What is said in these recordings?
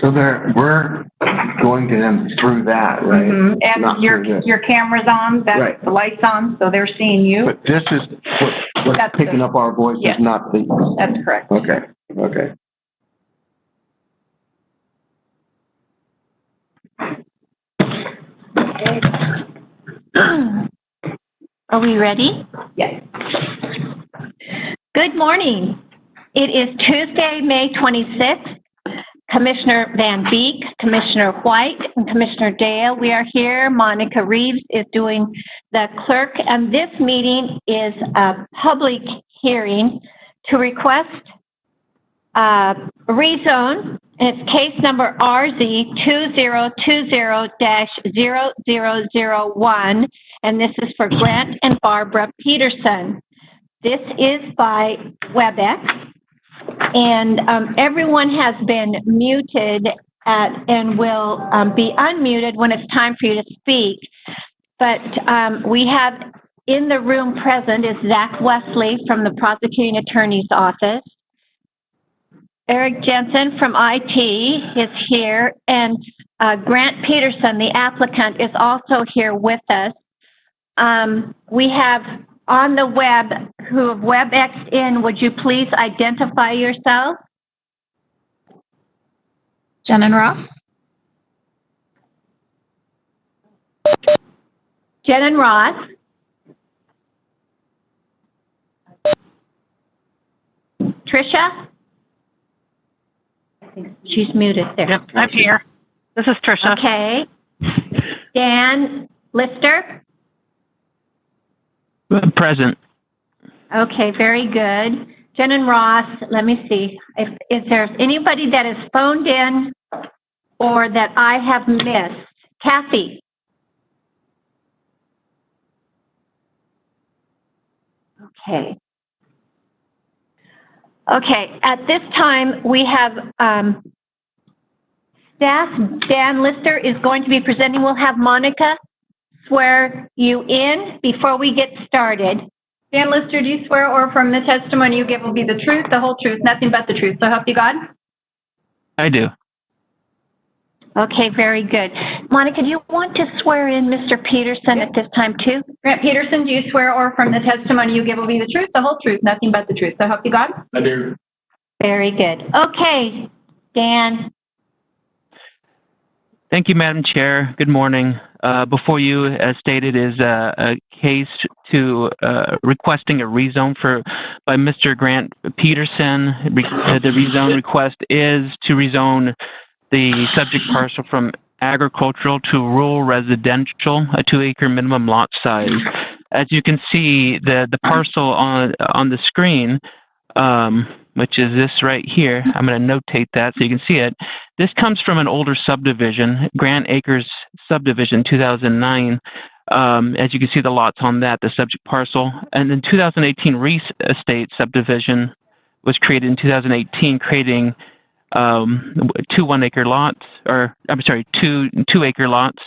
So we're going to them through that, right? Mm-hmm. And Not through this. your camera's on, that's Right. the light's on, so they're seeing you. But this is what's That's picking up our voices, yes. not the... That's correct. Okay, okay. Are we ready? Yes. Good morning. It is Tuesday, May 26th. Commissioner Van Beek, Commissioner White, and Commissioner Dale, we are here. Monica Reeves is doing the clerk, and this meeting is a public hearing to request rezone. It's case number RZ 2020-0001, and this is for Grant and Barbara Peterson. This is by WebEx, and everyone has been muted and will be unmuted when it's time for you to speak. But we have in the room present is Zach Wesley from the Prosecuting Attorney's Office. Eric Jensen from IT is here, and Grant Peterson, the applicant, is also here with us. We have on the web who have WebExed in. Would you please identify yourself? Jen and Ross. Jen and Ross. Tricia? I think she's muted there. Yep, I'm here. This is Tricia. Okay. Dan Lister? Present. Okay, very good. Jen and Ross, let me see. If there's anybody that is phoned in or that I have missed. Kathy? Okay. Okay, at this time, we have staff. Dan Lister is going to be presenting. We'll have Monica swear you in before we get started. Dan Lister, do you swear or affirm the testimony you give will be the truth, the whole truth, nothing but the truth? So help you God? I do. Okay, very good. Monica, do you want to swear in Mr. Peterson at this time too? Grant Peterson, do you swear or affirm the testimony you give will be the truth, the whole truth, nothing but the truth? So help you God? I do. Very good. Okay, Dan. Thank you, Madam Chair. Good morning. Before you, as stated, is a case to requesting a rezone by Mr. Grant Peterson. The rezone request is to rezone the subject parcel from agricultural to rural residential, a 2-acre minimum lot size. As you can see, the parcel on the screen, which is this right here. I'm going to notate that so you can see it. This comes from an older subdivision, Grant Acres subdivision, 2009. As you can see the lots on that, the subject parcel. And then 2018 Reese Estate subdivision was created in 2018, creating 2 1-acre lots, or I'm sorry, two 2-acre lots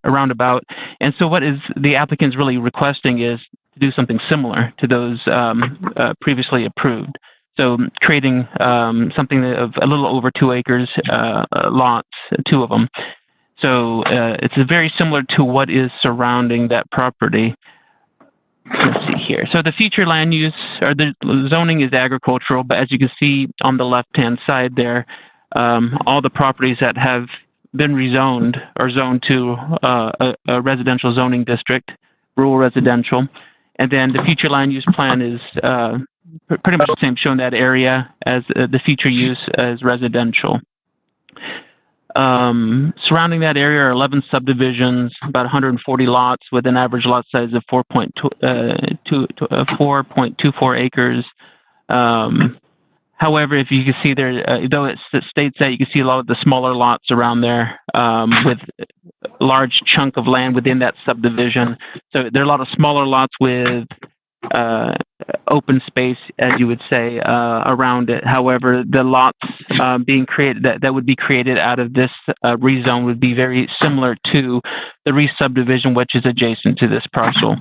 around about. And so what is the applicant's really requesting is to do something similar to those previously approved. So creating something of a little over 2 acres lots, 2 of them. So it's very similar to what is surrounding that property. Let's see here. So the future land use or the zoning is agricultural, but as you can see on the left-hand side there, all the properties that have been rezoned are zoned to a residential zoning district, rural residential. And then the future land use plan is pretty much the same, showing that area as the future use as residential. Surrounding that area are 11 subdivisions, about 140 lots with an average lot size of 4.24 acres. However, if you can see there, though it states that, you can see a lot of the smaller lots around there with a large chunk of land within that subdivision. So there are a lot of smaller lots with open space, as you would say, around it. However, the lots being created, that would be created out of this rezone would be very similar to the re-subdivision, which is adjacent to this parcel.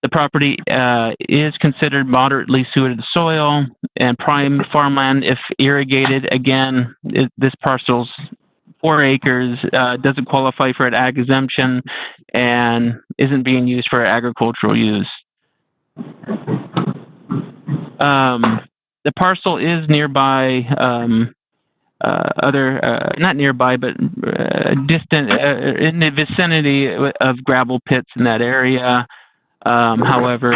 The property is considered moderately suited soil and prime farmland if irrigated. Again, this parcel's 4 acres, doesn't qualify for an ag exemption, and isn't being used for agricultural use. The parcel is nearby not nearby, but distant, in the vicinity of gravel pits in that area. However,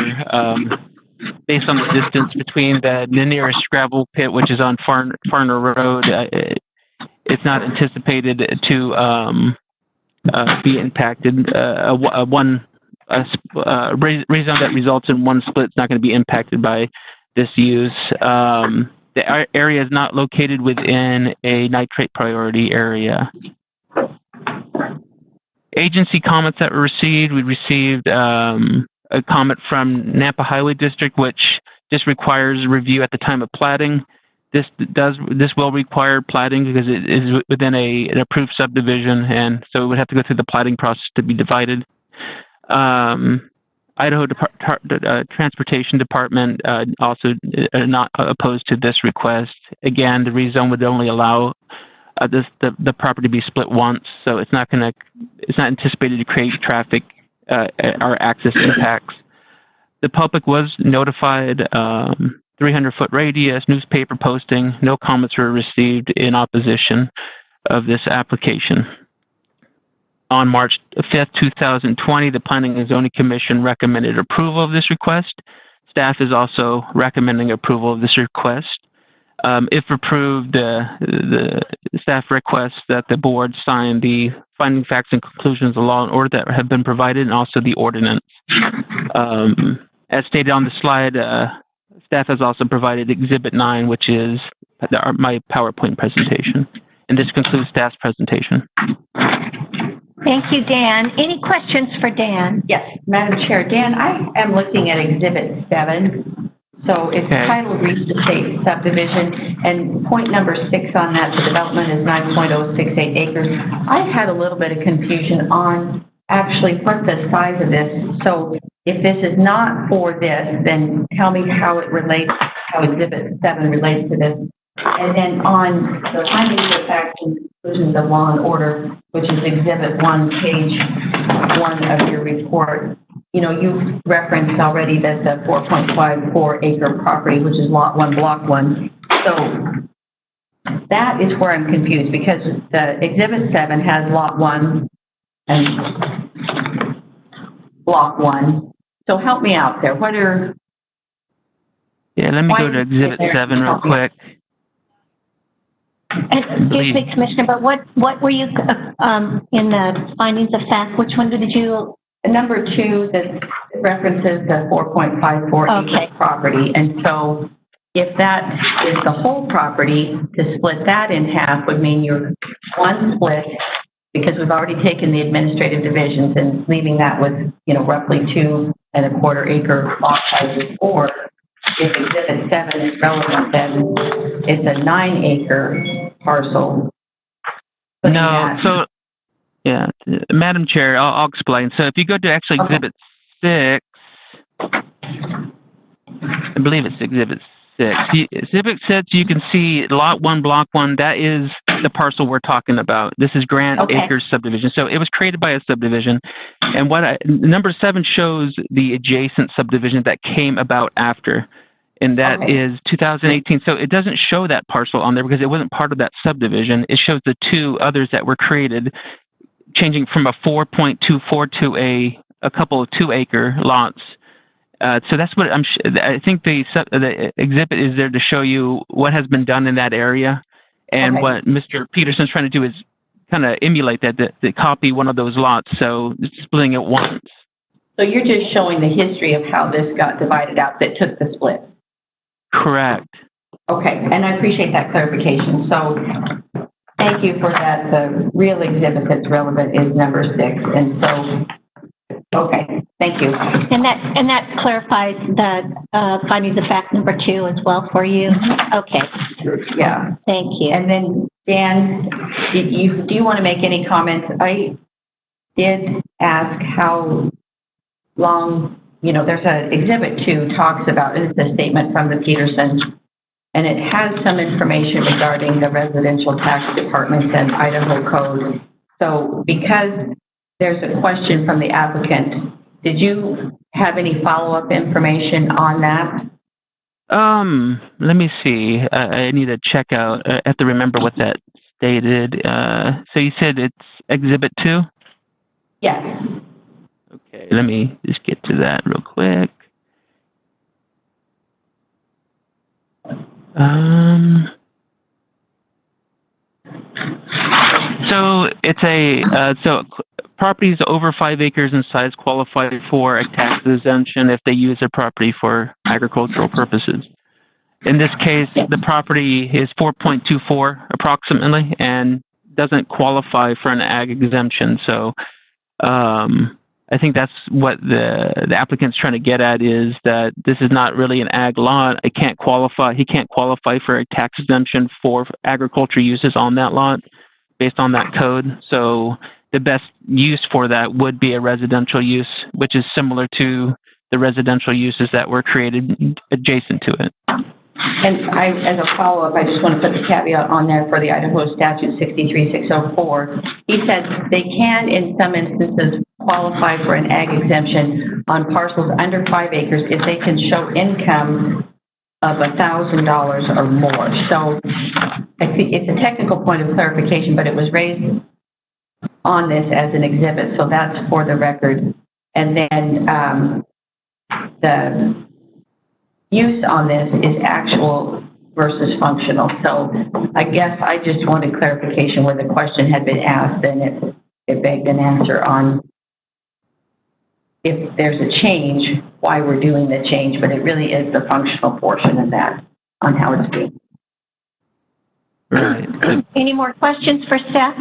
based on the distance between the nearest gravel pit, which is on Farner Road, it's not anticipated to be impacted. Rezone that results in one split is not going to be impacted by this use. The area is not located within a nitrate priority area. Agency comments that were received, we received a comment from Nampa Highway District, which just requires review at the time of platting. This will require platting because it is within an approved subdivision, and so it would have to go through the platting process to be divided. Idaho Transportation Department also not opposed to this request. Again, the rezone would only allow the property to be split once, so it's not anticipated to create traffic or access impacts. The public was notified. 300-foot radius, newspaper posting. No comments were received in opposition of this application. On March 5th, 2020, the Planning and Zoning Commission recommended approval of this request. Staff is also recommending approval of this request. If approved, the staff requests that the board sign the finding facts and conclusions of law and order that have been provided, and also the ordinance. As stated on the slide, staff has also provided Exhibit 9, which is my PowerPoint presentation. And this concludes staff's presentation. Thank you, Dan. Any questions for Dan? Yes, Madam Chair. Dan, I am looking at Exhibit 7. So it's titled Reach Estate Subdivision, and point number 6 on that, the development is 9.068 acres. I had a little bit of confusion on actually what the size of this. So if this is not for this, then tell me how it relates, how Exhibit 7 relates to this. And then on the findings of facts and conclusions of law and order, which is Exhibit 1, page 1 of your report, you know, you've referenced already that the 4.54 acre property, which is Lot 1, Block 1. So that is where I'm confused, because the Exhibit 7 has Lot 1 and Block 1. So help me out there. What are... Yeah, let me go to Exhibit 7 real quick. Excuse me, Commissioner, but what were you in the findings of fact? Which one did you? Number 2 that references the 4.54 acre property, and so if that is the whole property, to split that in half would mean you're one split, because we've already taken the administrative divisions and leaving that with, you know, roughly 2.25 acre lot sizes. Or if Exhibit 7 is relevant, then it's a 9 acre parcel. Yeah, Madam Chair, I'll explain. So if you go to actually Exhibit 6, I believe it's Exhibit 6. Exhibit 6, you can see Lot 1, Block 1. That is the parcel we're talking about. This is Grant Acres subdivision. So it was created by a subdivision. And number 7 shows the adjacent subdivision that came about after. And that is 2018. So it doesn't show that parcel on there because it wasn't part of that subdivision. It shows the 2 others that were created, changing from a 4.24 to a couple of 2 acre lots. So that's what I think the exhibit is there to show you what has been done in that area. And what Mr. Peterson's trying to do is kind of emulate that, to copy one of those lots. So splitting it once. So you're just showing the history of how this got divided out that took the split. Correct. Okay, and I appreciate that clarification. So thank you for that. The real exhibit that's relevant is number 6. And so, okay, thank you. And that clarifies the findings of fact number 2 as well for you? Okay. Yeah. Thank you. And then, Dan, do you want to make any comments? I did ask how long there's a exhibit 2 talks about, it's a statement from the Petersons, and it has some information regarding the residential tax departments and Idaho code. So because there's a question from the applicant, did you have any follow-up information on that? Let me see. I need to check out. I have to remember what that stated. So you said it's Exhibit 2? Yes. Okay, let me just get to that real quick. So it's properties over 5 acres in size qualify for a tax exemption if they use their property for agricultural purposes. In this case, the property is 4.24 approximately and doesn't qualify for an ag exemption. So I think that's what the applicant's trying to get at, is that this is not really an ag lot. He can't qualify for a tax exemption for agriculture uses on that lot based on that code. So the best use for that would be a residential use, which is similar to the residential uses that were created adjacent to it. And as a follow-up, I just want to put the caveat on there for the Idaho statute 63604. He says they can, in some instances, qualify for an ag exemption on parcels under 5 acres if they can show income of $1,000 or more. So I think it's a technical point of clarification, but it was raised on this as an exhibit, so that's for the record. And then the use on this is actual versus functional. So I guess I just wanted clarification where the question had been asked, and it begged an answer on if there's a change, why we're doing the change, but it really is the functional portion of that on how it's being. Right. Any more questions for staff?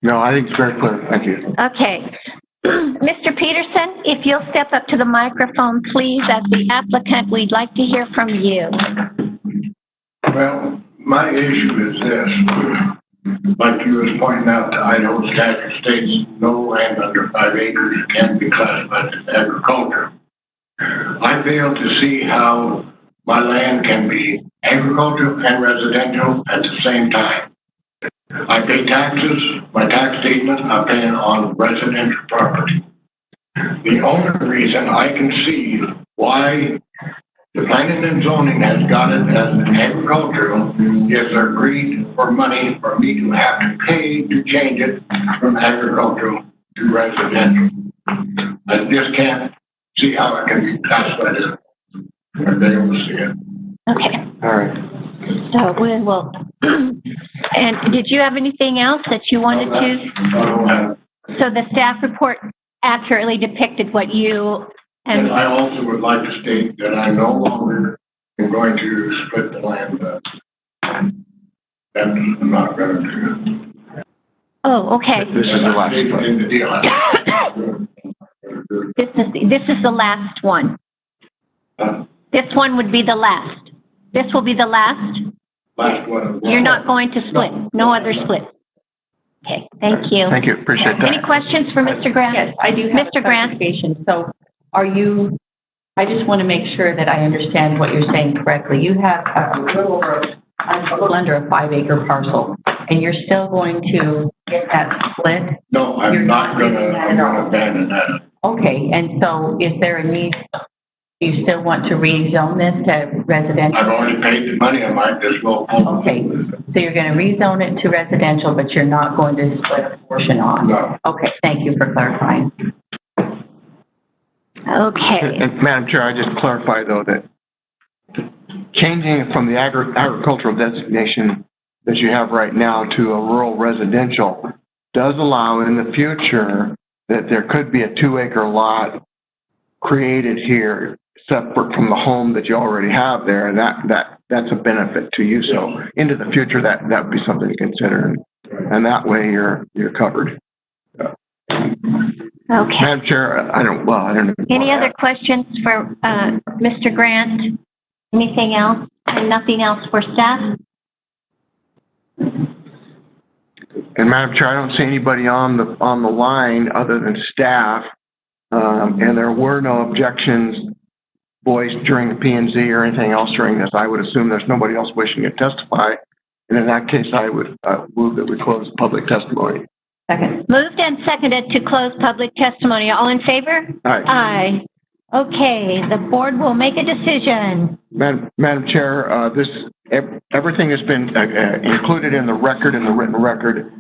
No, I think it's very clear. Thank you. Okay. Mr. Peterson, if you'll step up to the microphone, please, as the applicant, we'd like to hear from you. Well, my issue is this. Like you was pointing out, the Idaho statute states no land under 5 acres can be classified as agriculture. I fail to see how my land can be agricultural and residential at the same time. I pay taxes, my tax statement, I pay on residential property. The only reason I can see why the planning and zoning has got it as an agricultural is their greed for money for me to have to pay to change it from agricultural to residential. I just can't see how it can be classified as, or they will see it. Okay. All right. So we will. And did you have anything else that you wanted to? So the staff report accurately depicted what you and I also would like to state that I no longer am going to split the land. That's not going to do it. Oh, okay. This is the last one. In the deal. This is the last one. This one would be the last. This will be the last. Last one. You're not going to split. No other split. Okay. Thank you. Thank you. Appreciate that. Any questions for Mr. Grant? Yes, I do have Mr. Grant. clarification. So I just want to make sure that I understand what you're saying correctly. You have a little under a 5 acre parcel, and you're still going to get that split? No, I'm not going to abandon that. Okay, and so is there a need, do you still want to rezone this to residential? I've already paid the money, I might just go home. Okay, so you're going to rezone it to residential, but you're not going to split a portion on? No. Okay, thank you for clarifying. Okay. And Madam Chair, I just clarify though that changing it from the agricultural designation that you have right now to a rural residential does allow in the future that there could be a 2 acre lot created here separate from the home that you already have there, and that's a benefit to you. So into the future, that would be something to consider, and that way you're covered. Okay. Madam Chair, I don't know. Any other questions for Mr. Grant? Anything else? And nothing else for staff? And Madam Chair, I don't see anybody on the line other than staff and there were no objections voiced during the P and Z or anything else during this, I would assume there's nobody else wishing to testify. And in that case, I would move that we close public testimony. Second. Moved and seconded to close public testimony. All in favor? Aye. Aye. Okay, the board will make a decision. Madam Chair, everything that's been included in the record, in the written record,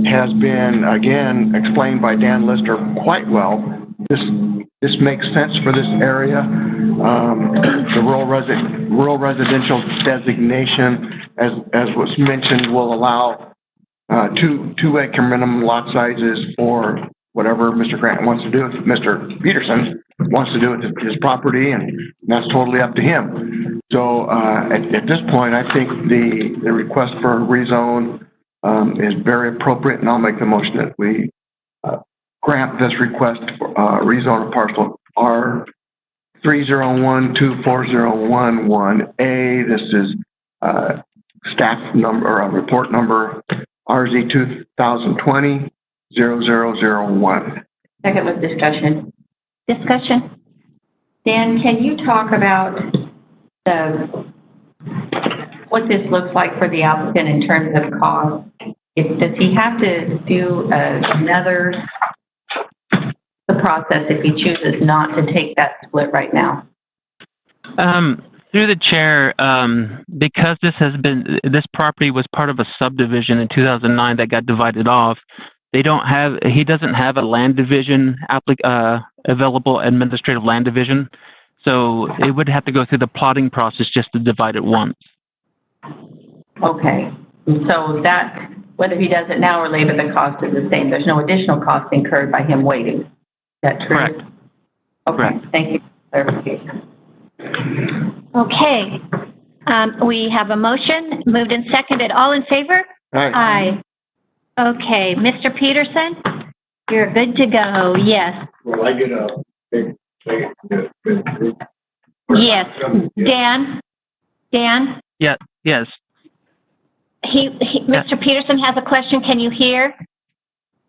has been, again, explained by Dan Lister quite well. This makes sense for this area. The rural residential designation, as was mentioned, will allow two-acre minimum lot sizes for whatever Mr. Grant wants to do, Mr. Peterson wants to do with his property, and that's totally up to him. So at this point, I think the request for a rezone is very appropriate, and I'll make the motion that we grant this request for rezone of parcel R 301240111A. This is staff number, or report number RZ 2020-0001. Second with discussion. Discussion. Dan, can you talk about what this looks like for the applicant in terms of cost? Does he have to do the process if he chooses not to take that split right now? Through the chair, because this property was part of a subdivision in 2009 that got divided off, he doesn't have a land division available administrative land division. So it would have to go through the plotting process just to divide it once. Okay. So that, whether he does it now or later, the cost is the same. There's no additional cost incurred by him waiting. Is that true? Correct. Okay. Correct. Thank you for clarification. Okay. We have a motion, moved and seconded. All in favor? Aye. Okay, Mr. Peterson, you're good to go. Yes. Will I get a big thing? Yes. Dan? Yeah. Yes. Mr. Peterson has a question. Can you hear?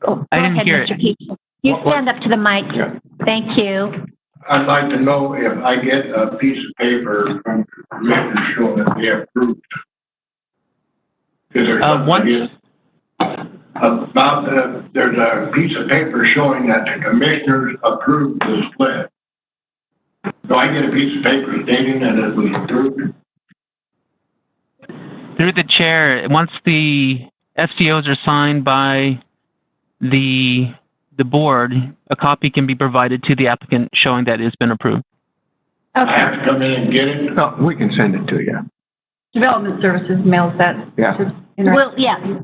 Oh, I didn't hear Mr. it. Peterson. You stand up to the mic. Yeah. Thank you. I'd like to know if I get a piece of paper from the commissioner showing that they approved. Is there there's a piece of paper showing that the commissioners approved the split. Do I get a piece of paper stating that it was approved? Through the chair, once the FCOs are signed by the board, a copy can be provided to the applicant showing that it's been approved. I Okay. have to come in and get it? No, we can send it to you. Development Services mails that. Yeah.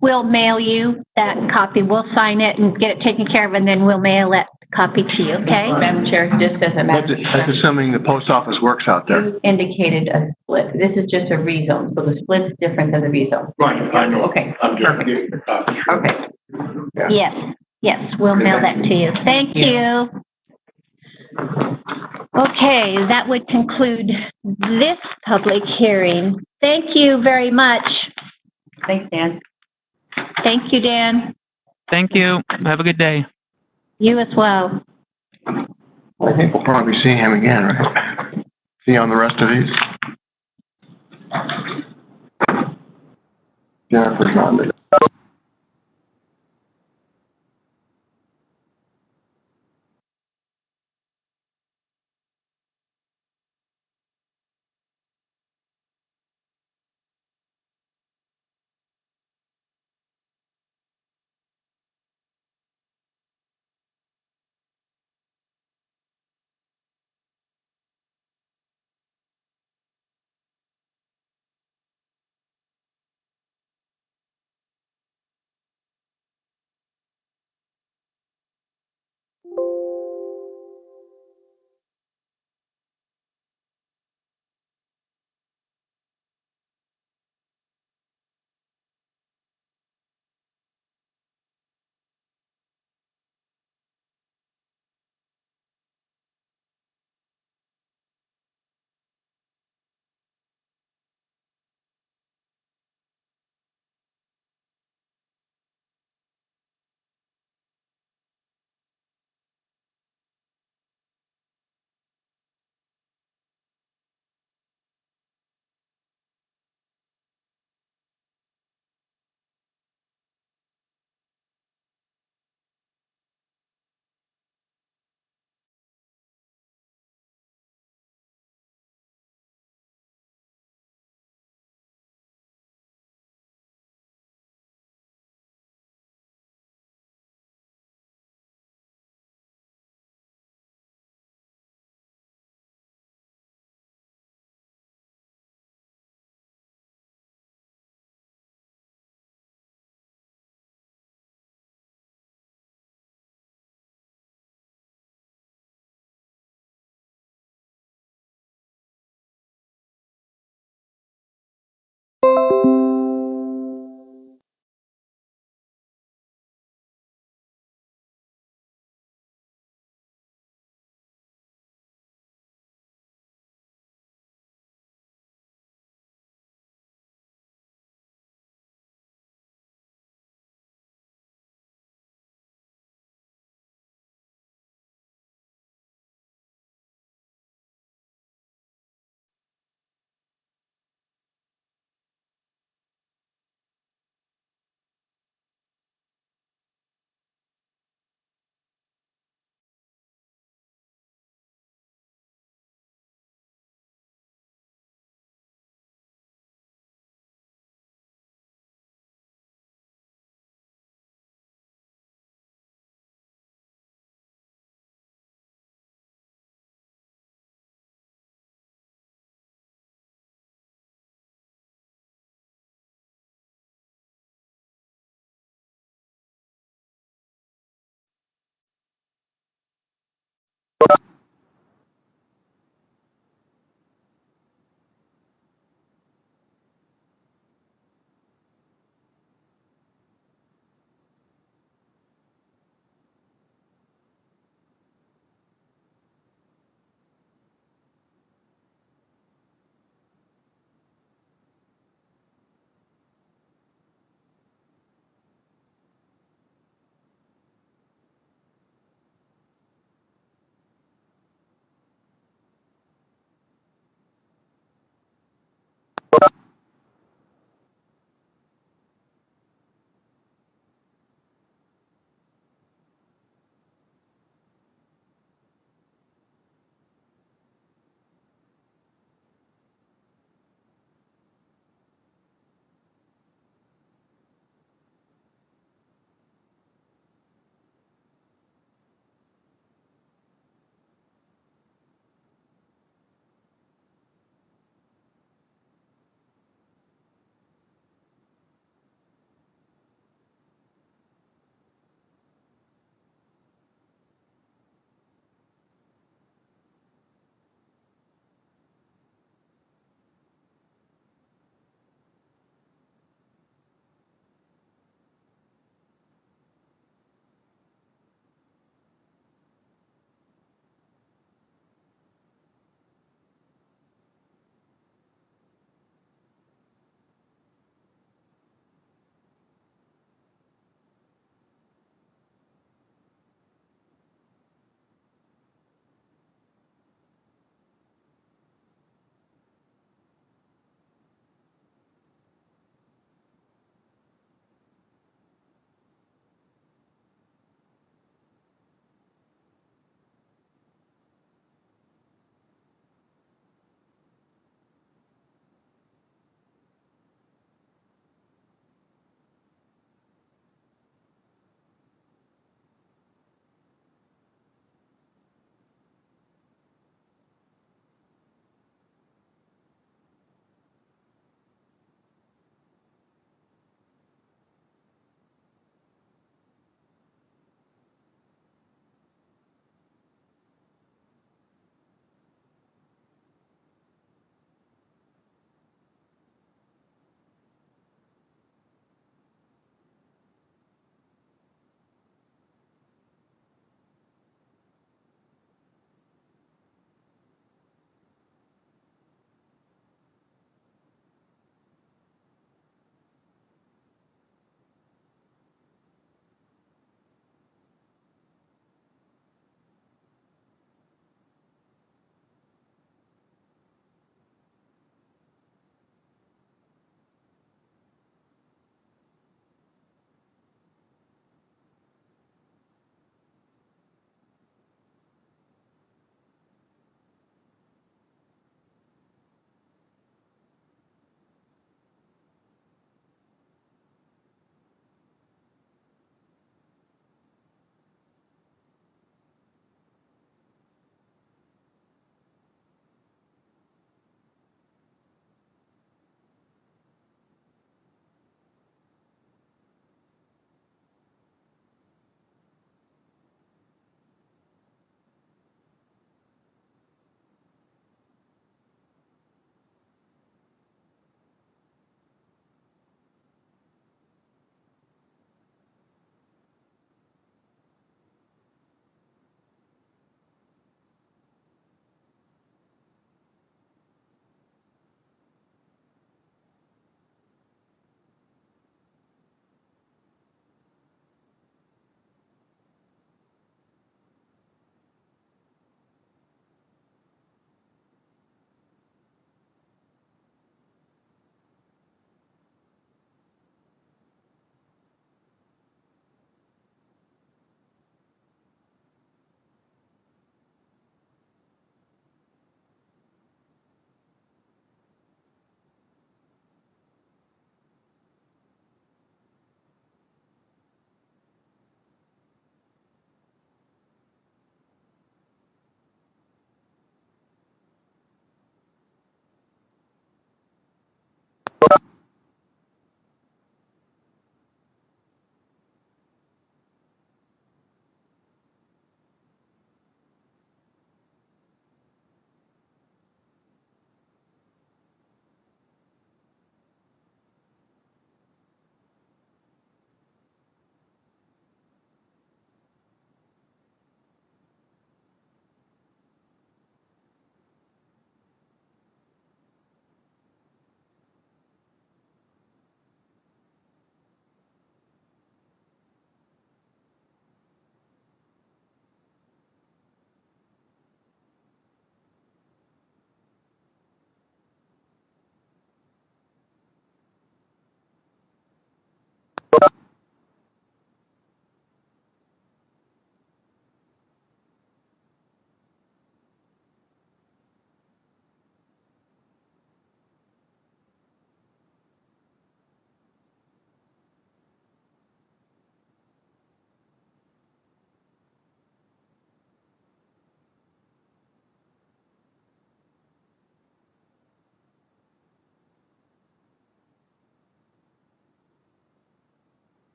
We'll mail you that copy. We'll sign it and get it taken care of, and then we'll mail that copy to you, okay? Madam Chair, just as a matter of That's assuming the post office works out there. you indicated a split. This is just a rezone, so the split's different than the rezone. Right, I know. Okay, I'm just perfect. getting the copy. Okay. Yes, we'll mail that to you. Thank you. Okay, that would conclude this public hearing. Thank you very much. Thanks, Dan. Thank you, Dan. Thank you. Have a good day. You as well. I think we'll probably see him again, right? See you on the rest of these. Jennifer's on it.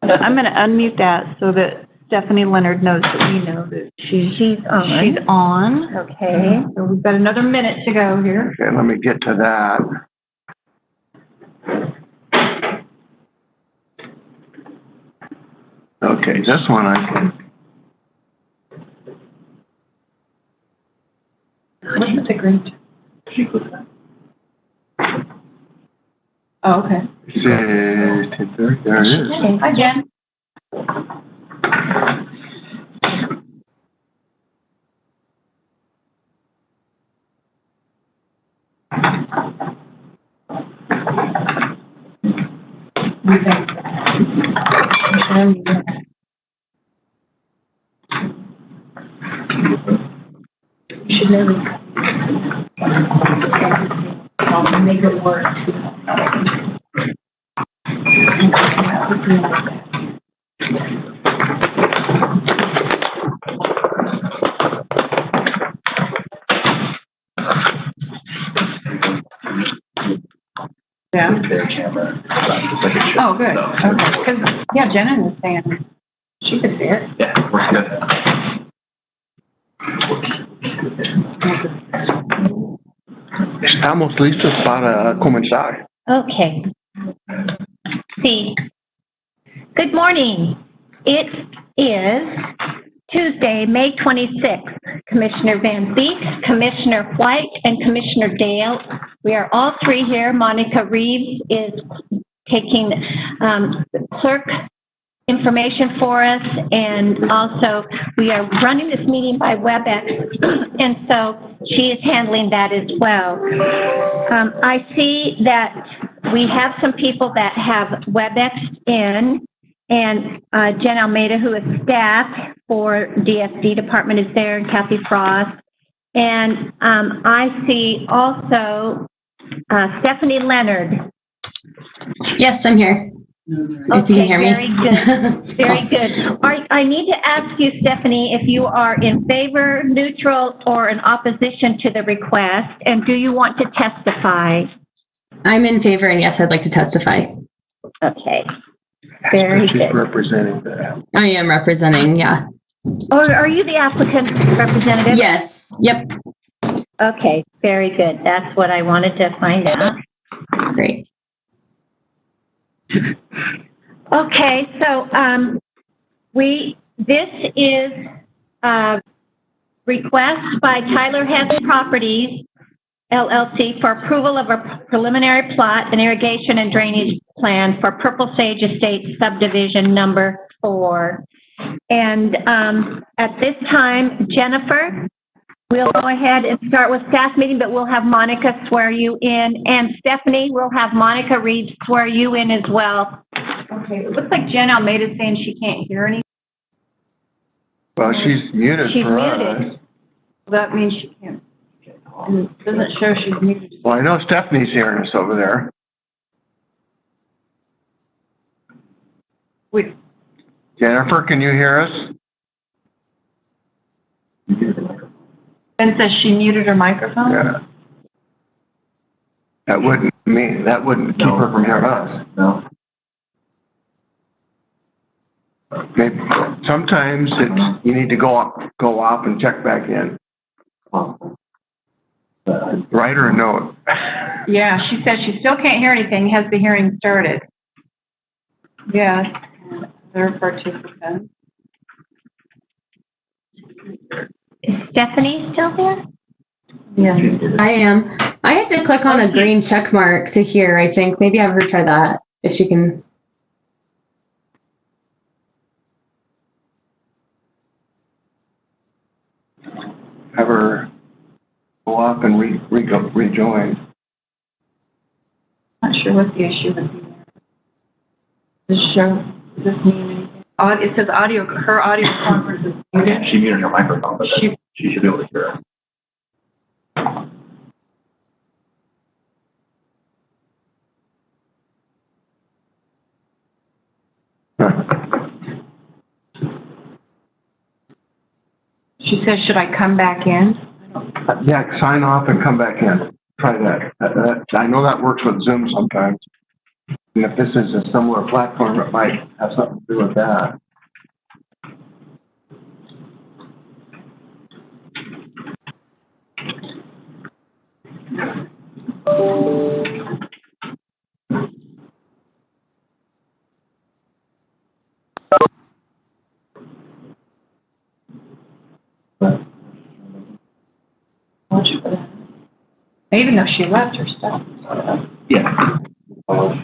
I'm going to unmute that so that Stephanie Leonard knows that we know that she's on. Okay, so we've got another minute to go here. Okay, let me get to that. Okay, this one I can. What's the green? Oh, okay. There it is. Okay, hi, Jen. Should maybe make it work. Yeah. Oh, good. Okay. Because, yeah, Jenna was saying she could see it. Yeah, works good. Estamos listos para comenzar. Okay. See. Good morning. It is Tuesday, May 26th. Commissioner Van Beek, Commissioner White, and Commissioner Dale. We are all three here. Monica Reeves is taking clerk information for us, and also we are running this meeting by WebEx, and so she is handling that as well. I see that we have some people that have WebEx in, and Jen Almeida, who is staff for DSD department, is there, and Kathy Frost. And I see also Stephanie Leonard. Yes, I'm here. If you can hear me. Very good. Very good. I need to ask you, Stephanie, if you are in favor, neutral, or in opposition to the request, and do you want to testify? I'm in favor, and yes, I'd like to testify. Okay. Very She's good. representing that. I am representing, yeah. Or are you the applicant representative? Yes. Yep. Okay. Very good. That's what I wanted to find out. Great. Okay, so this is a request by Tyler Hess Properties LLC for approval of a preliminary plot and irrigation and drainage plan for Purple Sage Estates subdivision number 4. And at this time, Jennifer, we'll go ahead and start with staff meeting, but we'll have Monica swear you in. And Stephanie, we'll have Monica Reeves swear you in as well. Okay, it looks like Jen Almeida is saying she can't hear anything. Well, she's muted She's for muted. us. That means she can't. And it doesn't show she's muted. Well, I know Stephanie's hearing us over there. Wait. Jennifer, can you hear us? And says she muted her microphone? Yeah. That wouldn't keep her from hearing us. No. Maybe, sometimes you need to go off and check back in. Write her a note. Yeah, she says she still can't hear anything, has the hearing started. Yes, they're participants. Is Stephanie still there? Yeah. I am. I had to click on a green check mark to hear, I think. Maybe have her try that, if she can. Have her go off and rejoin. Not sure what the issue would be. Does this mean anything? It says audio, her audio conference is muted. She muted her microphone, but she should be able to hear us. She says, should I come back in? Yeah, sign off and come back in. Try that. I know that works with Zoom sometimes. And if this is a similar platform, it might have something to do with that. Even though she left her stuff. Yeah. Oh,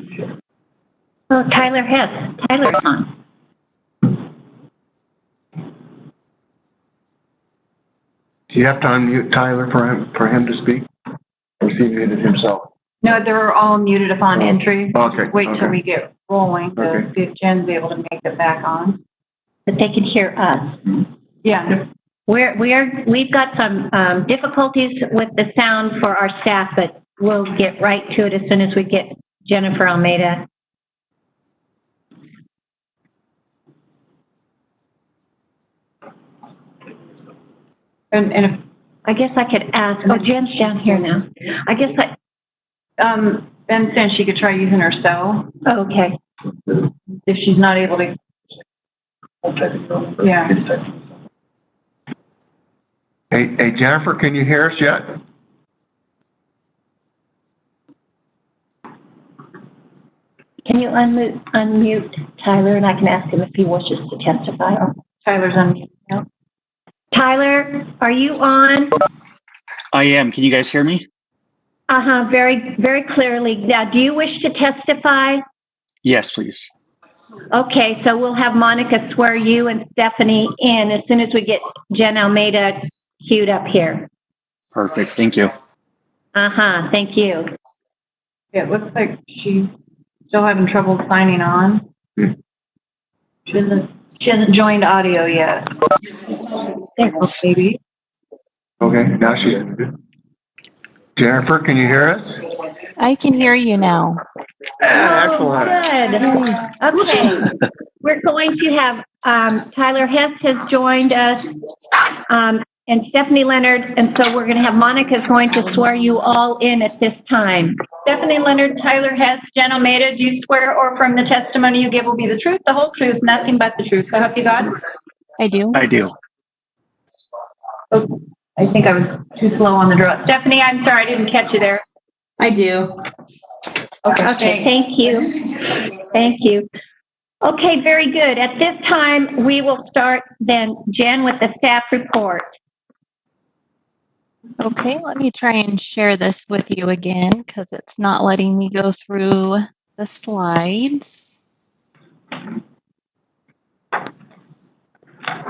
Tyler Hess. Tyler's on. Do you have to unmute Tyler for him to speak? Or is he muted himself? No, they're all muted upon entry. Okay, Just wait till okay. we get rolling to Okay. see if Jen's able to make it back on. But they can hear us. Yeah. We've got some difficulties with the sound for our staff, but we'll get right to it as soon as we get Jennifer Almeida. And if, I guess I could ask, oh, Jen's down here now. I guess Ben said she could try using her cell okay. if she's not able to. Yeah. Hey, Jennifer, can you hear us yet? Can you unmute Tyler, and I can ask him if he wishes to testify? Tyler's on. No. Tyler, are you on? I am. Can you guys hear me? Very, very clearly. Now, do you wish to testify? Yes, please. Okay, so we'll have Monica swear you and Stephanie in as soon as we get Jen Almeida queued up here. Perfect. Thank you. Thank you. Yeah, it looks like she's still having trouble signing on. She hasn't joined audio yet. There goes, baby. Okay, now she is. Jennifer, can you hear us? I can hear you now. Excellent. Good. Okay. We're going to have Tyler Hess has joined us and Stephanie Leonard. And so we're going to have Monica is going to swear you all in at this time. Stephanie Leonard, Tyler Hess, Jen Almeida, do you swear or from the testimony you give will be the truth, the whole truth, nothing but the truth? So help you God? I do. I do. Oh, I think I was too slow on the draw. Stephanie, I'm sorry, I didn't catch you there. I do. Okay, thank you. Thank you. Okay, very good. At this time, we will start then, Jen, with the staff report. Okay, let me try and share this with you again because it's not letting me go through the slides. Oh,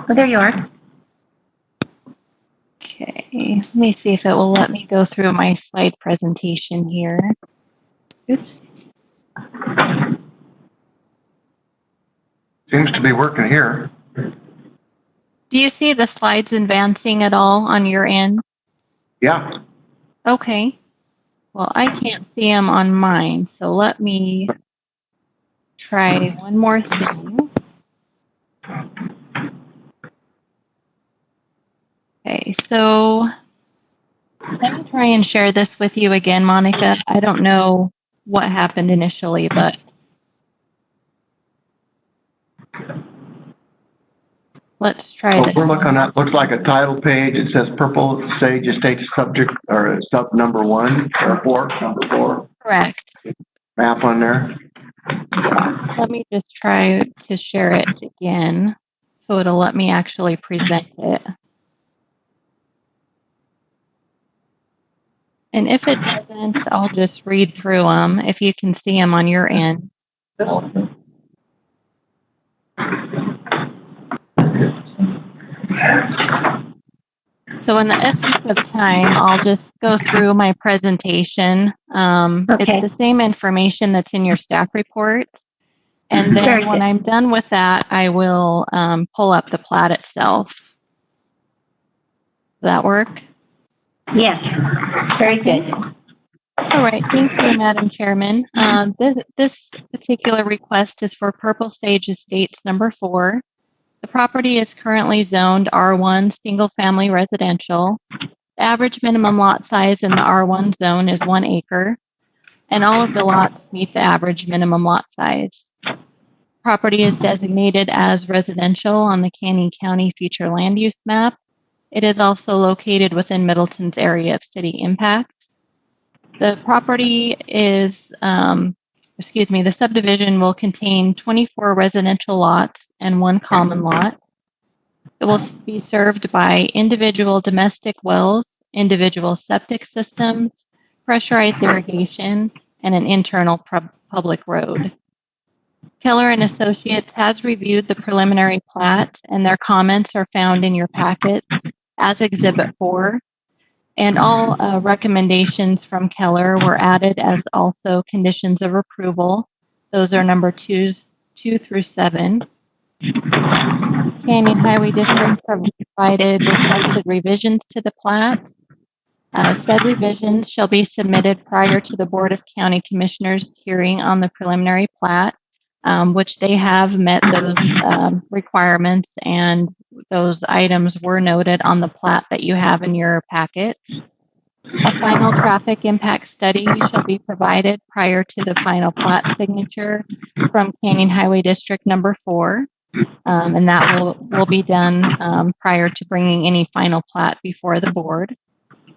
there you are. Okay, let me see if it will let me go through my slide presentation here. Oops. Seems to be working here. Do you see the slides advancing at all on your end? Yeah. Okay. Well, I can't see them on mine, so let me try one more thing. Okay, so let me try and share this with you again, Monica. I don't know what happened initially, but let's try this. We're looking at, looks like a title page. It says Purple Sage Estates subject or sub number 1 or 4, number 4. Correct. Map on there. Let me just try to share it again so it'll let me actually present it. And if it doesn't, I'll just read through them if you can see them on your end. So in the essence of time, I'll just go through my presentation. Okay. It's the same information that's in your staff report. And then Very when good. I'm done with that, I will pull up the plat itself. Does that work? Yes. Very good. All right. Thank you, Madam Chairman. This particular request is for Purple Sage Estates number 4. The property is currently zoned R1 single family residential. The average minimum lot size in the R1 zone is 1 acre. and all of the lots meet the average minimum lot size. Property is designated as residential on the Canyon County Future Land Use Map. It is also located within Middleton's area of city impact. The property is, the subdivision will contain 24 residential lots and 1 common lot. It will be served by individual domestic wells, individual septic systems, pressurized irrigation, and an internal public road. Keller and Associates has reviewed the preliminary plat, and their comments are found in your packets as Exhibit 4. And all recommendations from Keller were added as also conditions of approval. Those are number 2 through 7. Canyon Highway District provided requested revisions to the plat. Said revisions shall be submitted prior to the Board of County Commissioners hearing on the preliminary plat, which they have met those requirements, and those items were noted on the plat that you have in your packet. A final traffic impact study shall be provided prior to the final plat signature from Canyon Highway District number 4. And that will be done prior to bringing any final plat before the board.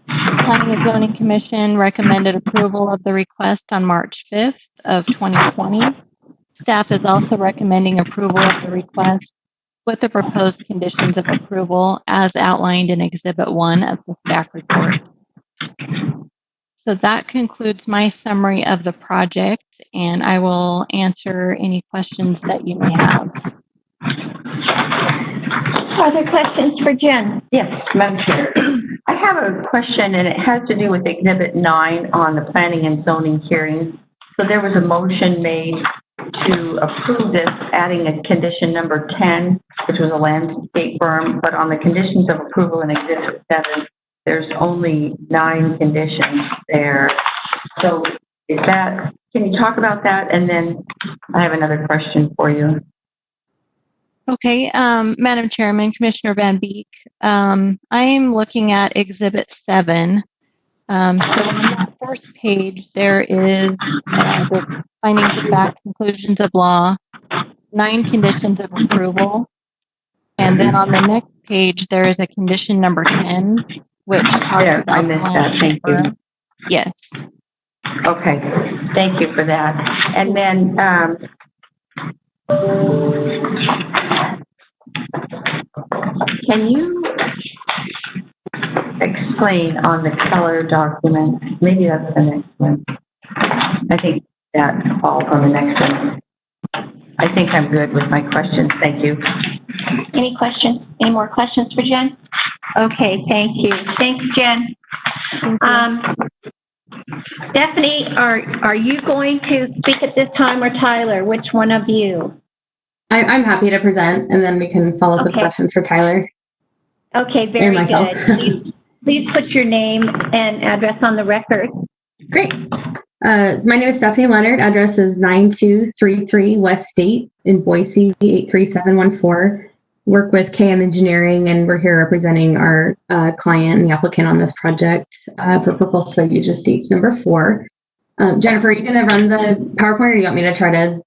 Planning and Zoning Commission recommended approval of the request on March 5th of 2020. Staff is also recommending approval of the request with the proposed conditions of approval as outlined in Exhibit 1 of the staff report. So that concludes my summary of the project, and I will answer any questions that you may have. Are there questions for Jen? Yes, Madam Chair. I have a question, and it has to do with Exhibit 9 on the planning and zoning hearings. So there was a motion made to approve this, adding a condition number 10, which was a landscape berm, but on the conditions of approval in Exhibit 7, there's only 9 conditions there. So can you talk about that? And then I have another question for you. Okay, Madam Chairman, Commissioner Van Beek, I am looking at Exhibit 7. So on that first page, there is the findings of fact, conclusions of law, 9 conditions of approval. And then on the next page, there is a condition number 10, which talks about I missed that. Thank you. Yes. Okay, thank you for that. And then, can you explain on the Keller document? Maybe that's the next one. I think that falls on the next one. I think I'm good with my questions. Thank you. Any questions? Any more questions for Jen? Okay, thank you. Thanks, Jen. Stephanie, are you going to speak at this time, or Tyler? Which one of you? I'm happy to present, and then we can follow up with questions for Tyler. Okay, very good. Please put your name and address on the record. Great. My name is Stephanie Leonard. Address is 9233 West State in Boise, 83714. Work with KM Engineering, and we're here representing our client and the applicant on this project for Purple Sage Estates number 4. Jennifer, are you going to run the PowerPoint, or do you want me to try to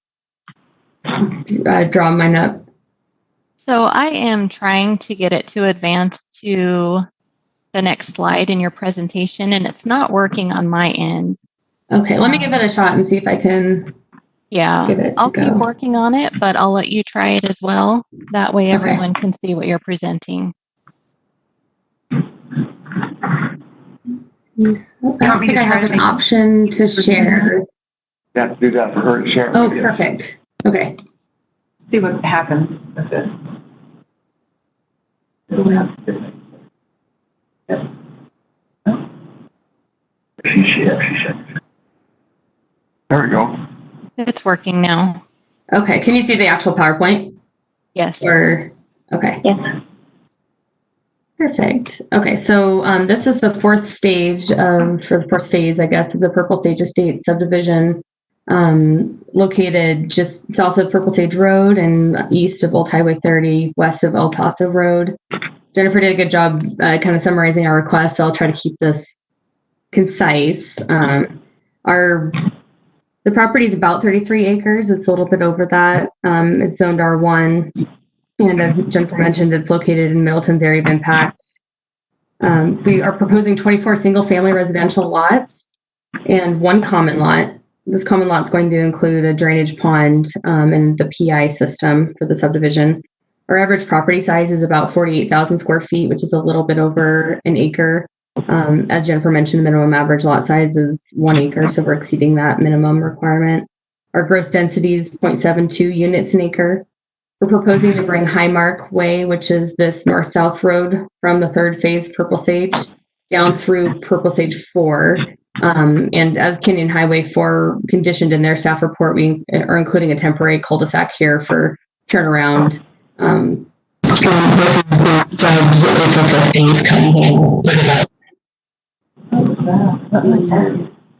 draw mine up? So I am trying to get it to advance to the next slide in your presentation, and it's not working on my end. Okay, let me give it a shot and see if I can. Yeah, I'll keep working on it, but I'll let you try it as well. That way everyone can see what you're presenting. I think I have an option to share. You have to do that for her to share. Oh, perfect. Okay. See what happens with this. There we go. It's working now. Okay. Can you see the actual PowerPoint? Yes. Okay. Yes. Perfect. Okay. So this is the fourth stage for the first phase, I guess, of the Purple Sage Estates subdivision, located just south of Purple Sage Road and east of Old Highway 30, west of El Paso Road. Jennifer did a good job kind of summarizing our request, so I'll try to keep this concise. The property is about 33 acres. It's a little bit over that. It's zoned R1. And as Jennifer mentioned, it's located in Middleton's area of impact. We are proposing 24 single-family residential lots and 1 common lot. This common lot is going to include a drainage pond and the PI system for the subdivision. Our average property size is about 48,000 square feet, which is a little bit over an acre. As Jennifer mentioned, the minimum average lot size is 1 acre, so we're exceeding that minimum requirement. Our gross density is 0.72 units an acre. We're proposing to bring Highmark Way, which is this north-south road from the 3rd phase Purple Sage down through Purple Sage 4. And as Canyon Highway 4 conditioned in their staff report, we are including a temporary cul-de-sac here for turnaround.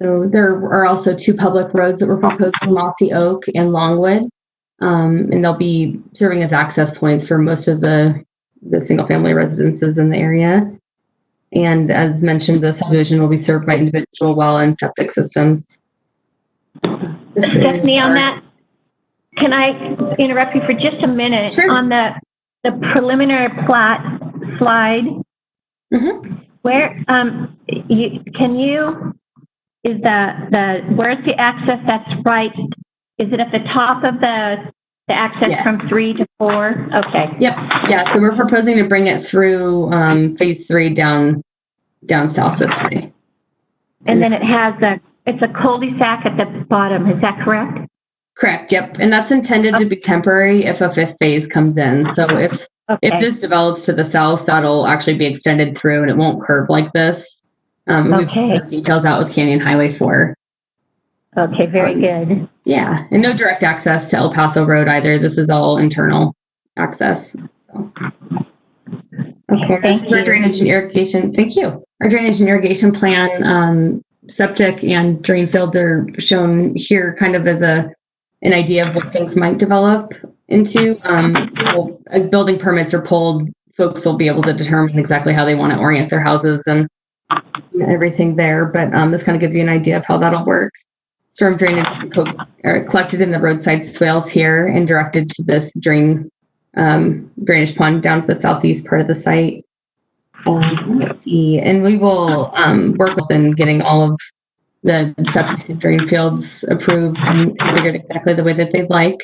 So there are also 2 public roads that we're proposing, Mossy Oak and Longwood. And they'll be serving as access points for most of the single-family residences in the area. And as mentioned, the subdivision will be served by individual well and septic systems. Stephanie, on that, can I interrupt you for just a minute? Sure. On the preliminary plat slide, where where's the access that's right? Is it at the top of the access from 3 to 4? Okay. Yep. Yeah. So we're proposing to bring it through phase 3 down south this way. And then it's a cul-de-sac at the bottom. Is that correct? Correct. Yep. And that's intended to be temporary if a 5th phase comes in. So if this develops to the south, that'll actually be extended through and it won't curve like this. We've put those details out with Canyon Highway 4. Okay, very good. Yeah, and no direct access to El Paso Road either. This is all internal access. So. Okay, this is our drainage and irrigation. Thank you. Our drainage and irrigation plan, septic and drain fields are shown here kind of as an idea of what things might develop into. As building permits are pulled, folks will be able to determine exactly how they want to orient their houses and everything there. But this kind of gives you an idea of how that'll work. Storm drainage are collected in the roadside swales here and directed to this drainage pond down to the southeast part of the site. Let's see, and we will work with them getting all of the septic and drain fields approved and configured exactly the way that they'd like.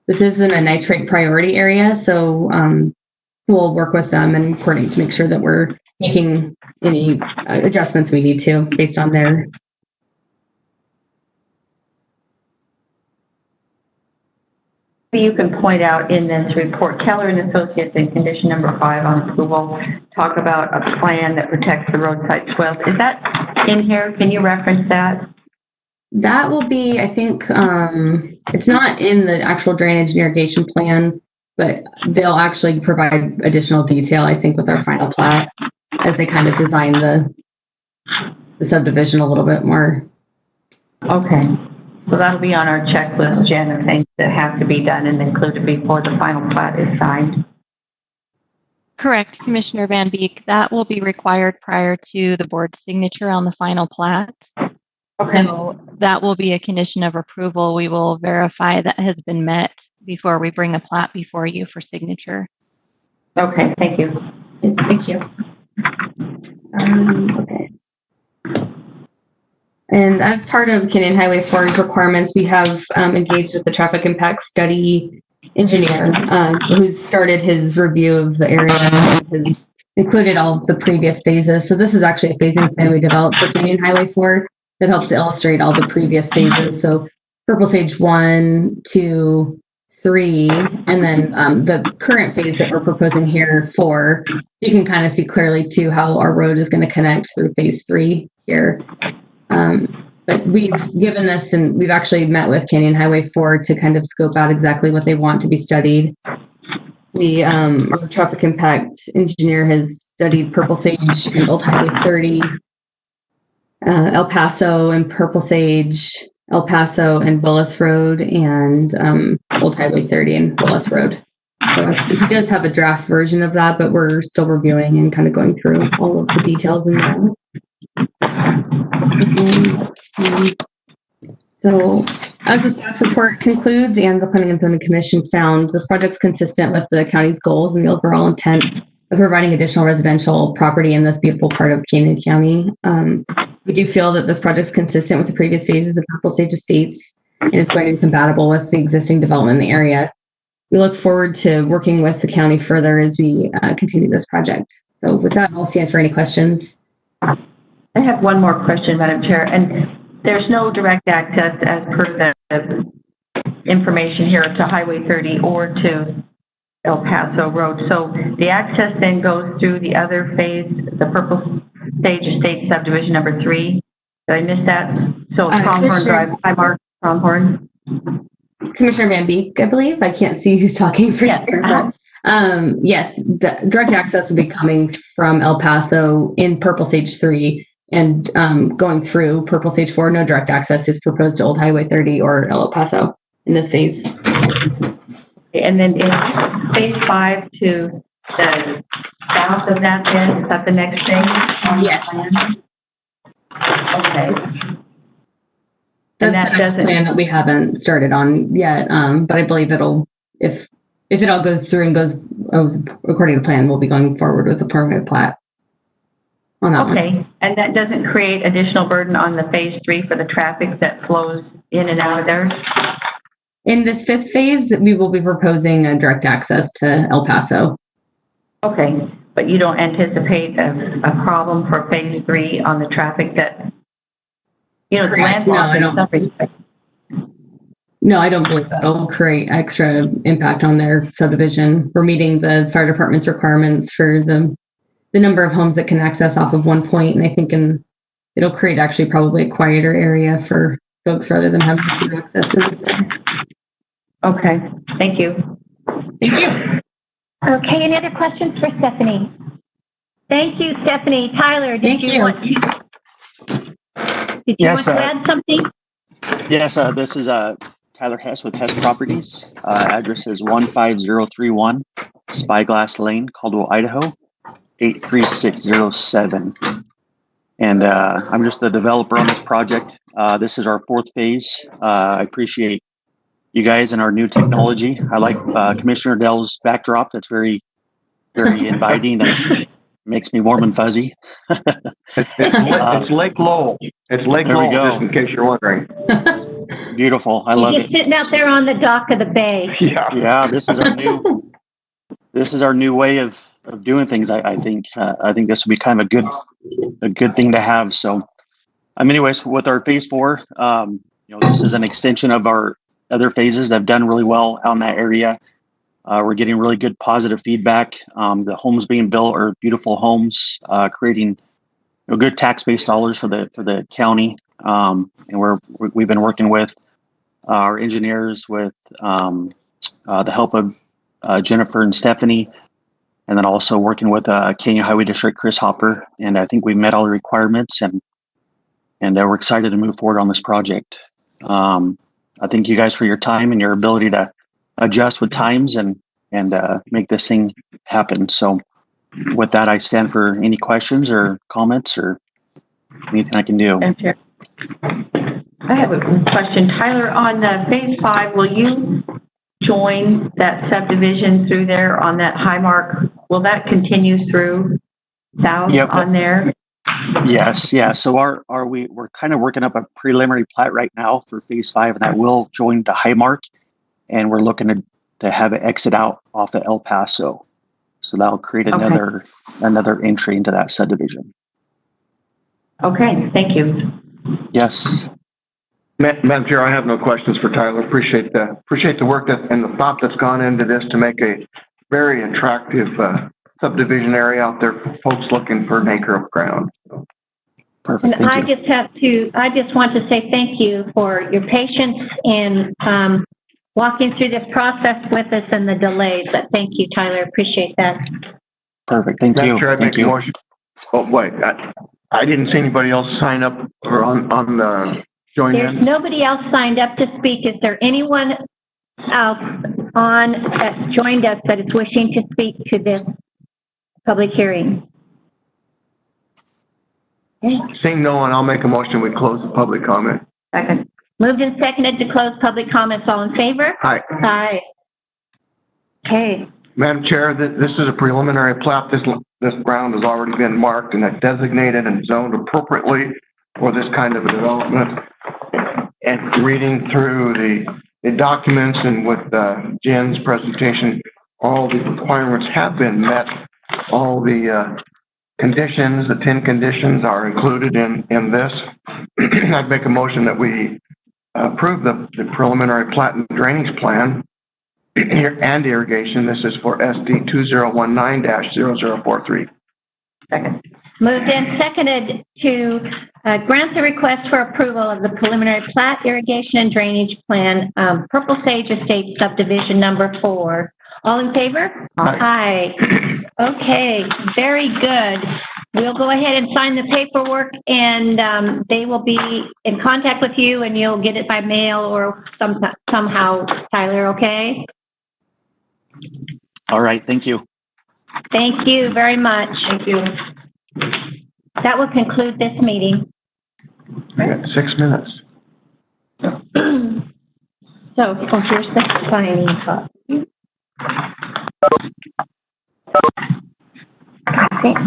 This isn't a nitrate priority area, so we'll work with them and coordinate to make sure that we're making any adjustments we need to based on their. You can point out in this report, Keller and Associates in condition number 5 on approval, talk about a plan that protects the roadside swales. Is that in here? Can you reference that? That will be, I think, it's not in the actual drainage and irrigation plan, but they'll actually provide additional detail, I think, with our final plat as they kind of design the subdivision a little bit more. Okay. So that'll be on our checklist, Jen, of things that have to be done and included before the final plat is signed. Correct, Commissioner Van Beek. That will be required prior to the board's signature on the final plat. Okay. So that will be a condition of approval. We will verify that has been met before we bring the plat before you for signature. Okay, thank you. Thank you. Okay. And as part of Canyon Highway 4's requirements, we have engaged with the traffic impact study engineer who's started his review of the area and has included all of the previous phases. So this is actually a phasing plan we developed for Canyon Highway 4 that helps to illustrate all the previous phases. So Purple Sage 1, 2, 3, and then the current phase that we're proposing here, 4. You can kind of see clearly too how our road is going to connect through phase 3 here. But we've given this, and we've actually met with Canyon Highway 4 to kind of scope out exactly what they want to be studied. Our traffic impact engineer has studied Purple Sage and Old Highway 30, El Paso and Purple Sage, El Paso and Willis Road, and Old Highway 30 and Willis Road. So he does have a draft version of that, but we're still reviewing and kind of going through all of the details in there. So, as the staff report concludes and the Planning and Zoning Commission found, this project's consistent with the county's goals and the overall intent of providing additional residential property in this beautiful part of Canyon County. We do feel that this project's consistent with the previous phases of Purple Sage Estates and is going to be compatible with the existing development in the area. We look forward to working with the county further as we continue this project. So with that, I'll stand for any questions. I have one more question, Madam Chair, and there's no direct access as per the information here to Highway 30 or to El Paso Road. So the access then goes through the other phase, the Purple Sage Estate Subdivision number 3. Did I miss that? So Pronghorn Drive, Highmark, Pronghorn. Commissioner Van Beek, I believe. I can't see who's talking for sure. But, yes, the direct access will be coming from El Paso in Purple Sage 3 and going through Purple Sage 4. No direct access is proposed to Old Highway 30 or El Paso in this phase. And then in phase 5 to the south of that then, is that the next thing? Yes. Okay. That's the next plan that we haven't started on yet, but I believe it'll, if it all goes through and goes according to plan, we'll be going forward with a permanent plat on that one. Okay, and that doesn't create additional burden on the phase 3 for the traffic that flows in and out of there? In this 5th phase, we will be proposing a direct access to El Paso. Okay, but you don't anticipate a problem for phase 3 on the traffic that, you know, Correct. No, I don't believe that'll create extra impact on their subdivision. We're meeting the fire department's requirements for the number of homes that can access off of one point, and I think it'll create actually probably a quieter area for folks rather than having two accesses. Okay, thank you. Thank you. Okay, any other questions for Stephanie? Thank you, Stephanie. Tyler, did you want to add something? Yes, this is Tyler Hess with Hess Properties. Address is 15031 Spyglass Lane, Caldwell, Idaho, 83607. And I'm just the developer on this project. This is our 4th phase. I appreciate you guys and our new technology. I like Commissioner Dell's backdrop. That's very, very inviting and makes me warm and fuzzy. It's Lake Lowell. It's Lake Lowell, just in case you're wondering. Beautiful. I love it. Just sitting out there on the dock of the bay. Yeah. This is our new way of doing things. I think this will be kind of a good thing to have. So, anyways, with our phase 4, this is an extension of our other phases that have done really well out in that area. We're getting really good positive feedback. The homes being built are beautiful homes, creating good tax-based dollars for the county. And we've been working with our engineers with the help of Jennifer and Stephanie, and then also working with Canyon Highway District Chris Hopper. And I think we've met all the requirements, and we're excited to move forward on this project. I thank you guys for your time and your ability to adjust with times and make this thing happen. So with that, I stand for any questions or comments or anything I can do. I have a question. Tyler, on phase 5, will you join that subdivision through there on that Highmark? Will that continue through south on there? Yes, yeah. So we're kind of working up a preliminary plat right now for phase 5, and that will join the Highmark, and we're looking to have it exit out off the El Paso. So that'll create another entry into that subdivision. Okay, thank you. Yes. Madam Chair, I have no questions for Tyler. Appreciate the work and the thought that's gone into this to make a very attractive subdivision area out there for folks looking for an acre of ground. Perfect. And I just want to say thank you for your patience in walking through this process with us and the delays. But thank you, Tyler. Appreciate that. Perfect. Thank you. Chair, Thank you. Oh, wait. I didn't see anybody else sign up or on the join in. There's nobody else signed up to speak. Is there anyone else that joined us that is wishing to speak to this public hearing? Okay. Seeing no one, I'll make a motion. We close the public comment. Second. Moved and seconded to close public comments. All in favor? Hi, Aye. Okay. Madam Chair, this is a preliminary plat. This ground has already been marked and designated and zoned appropriately for this kind of a development. And reading through the documents and with Jen's presentation, all the requirements have been met. All the conditions, the 10 conditions are included in this. I'd make a motion that we approve the preliminary plat and drainage plan and irrigation. This is for SD 2019-0043. Second. Moved and seconded to grant the request for approval of the preliminary plat, irrigation, and drainage plan, Purple Sage Estates subdivision number 4. All in favor? Aye. Okay, very good. We'll go ahead and sign the paperwork, and they will be in contact with you, and you'll get it by mail or somehow, Tyler, okay? All right, thank you. Thank you very much. Thank you. That will conclude this meeting. We got 6 minutes. So, here's the signing copy. I think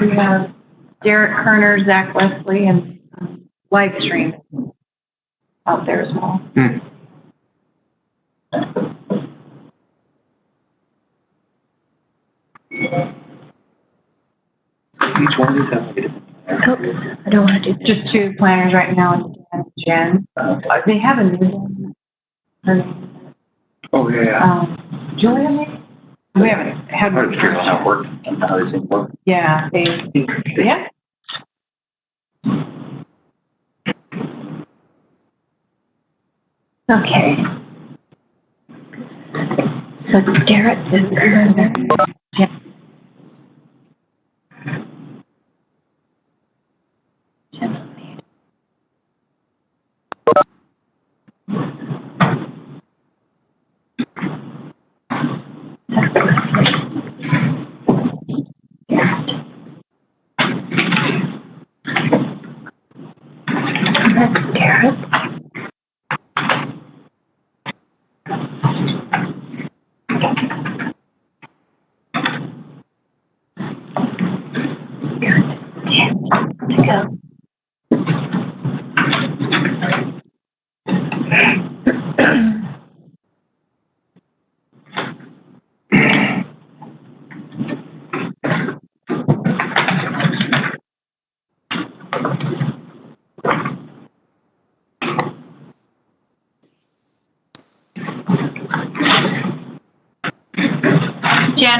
we have Derek Kerner, Zach Leslie, and live stream out there as well. Each one of these has a different. I don't want to do Just 2 planners right now, and Jen. They have a new one. Her name Oh, yeah. is, Julia, maybe? We haven't had. How to figure out how it works and how these things work. Yeah, yeah. Okay. So Derek is Kerner.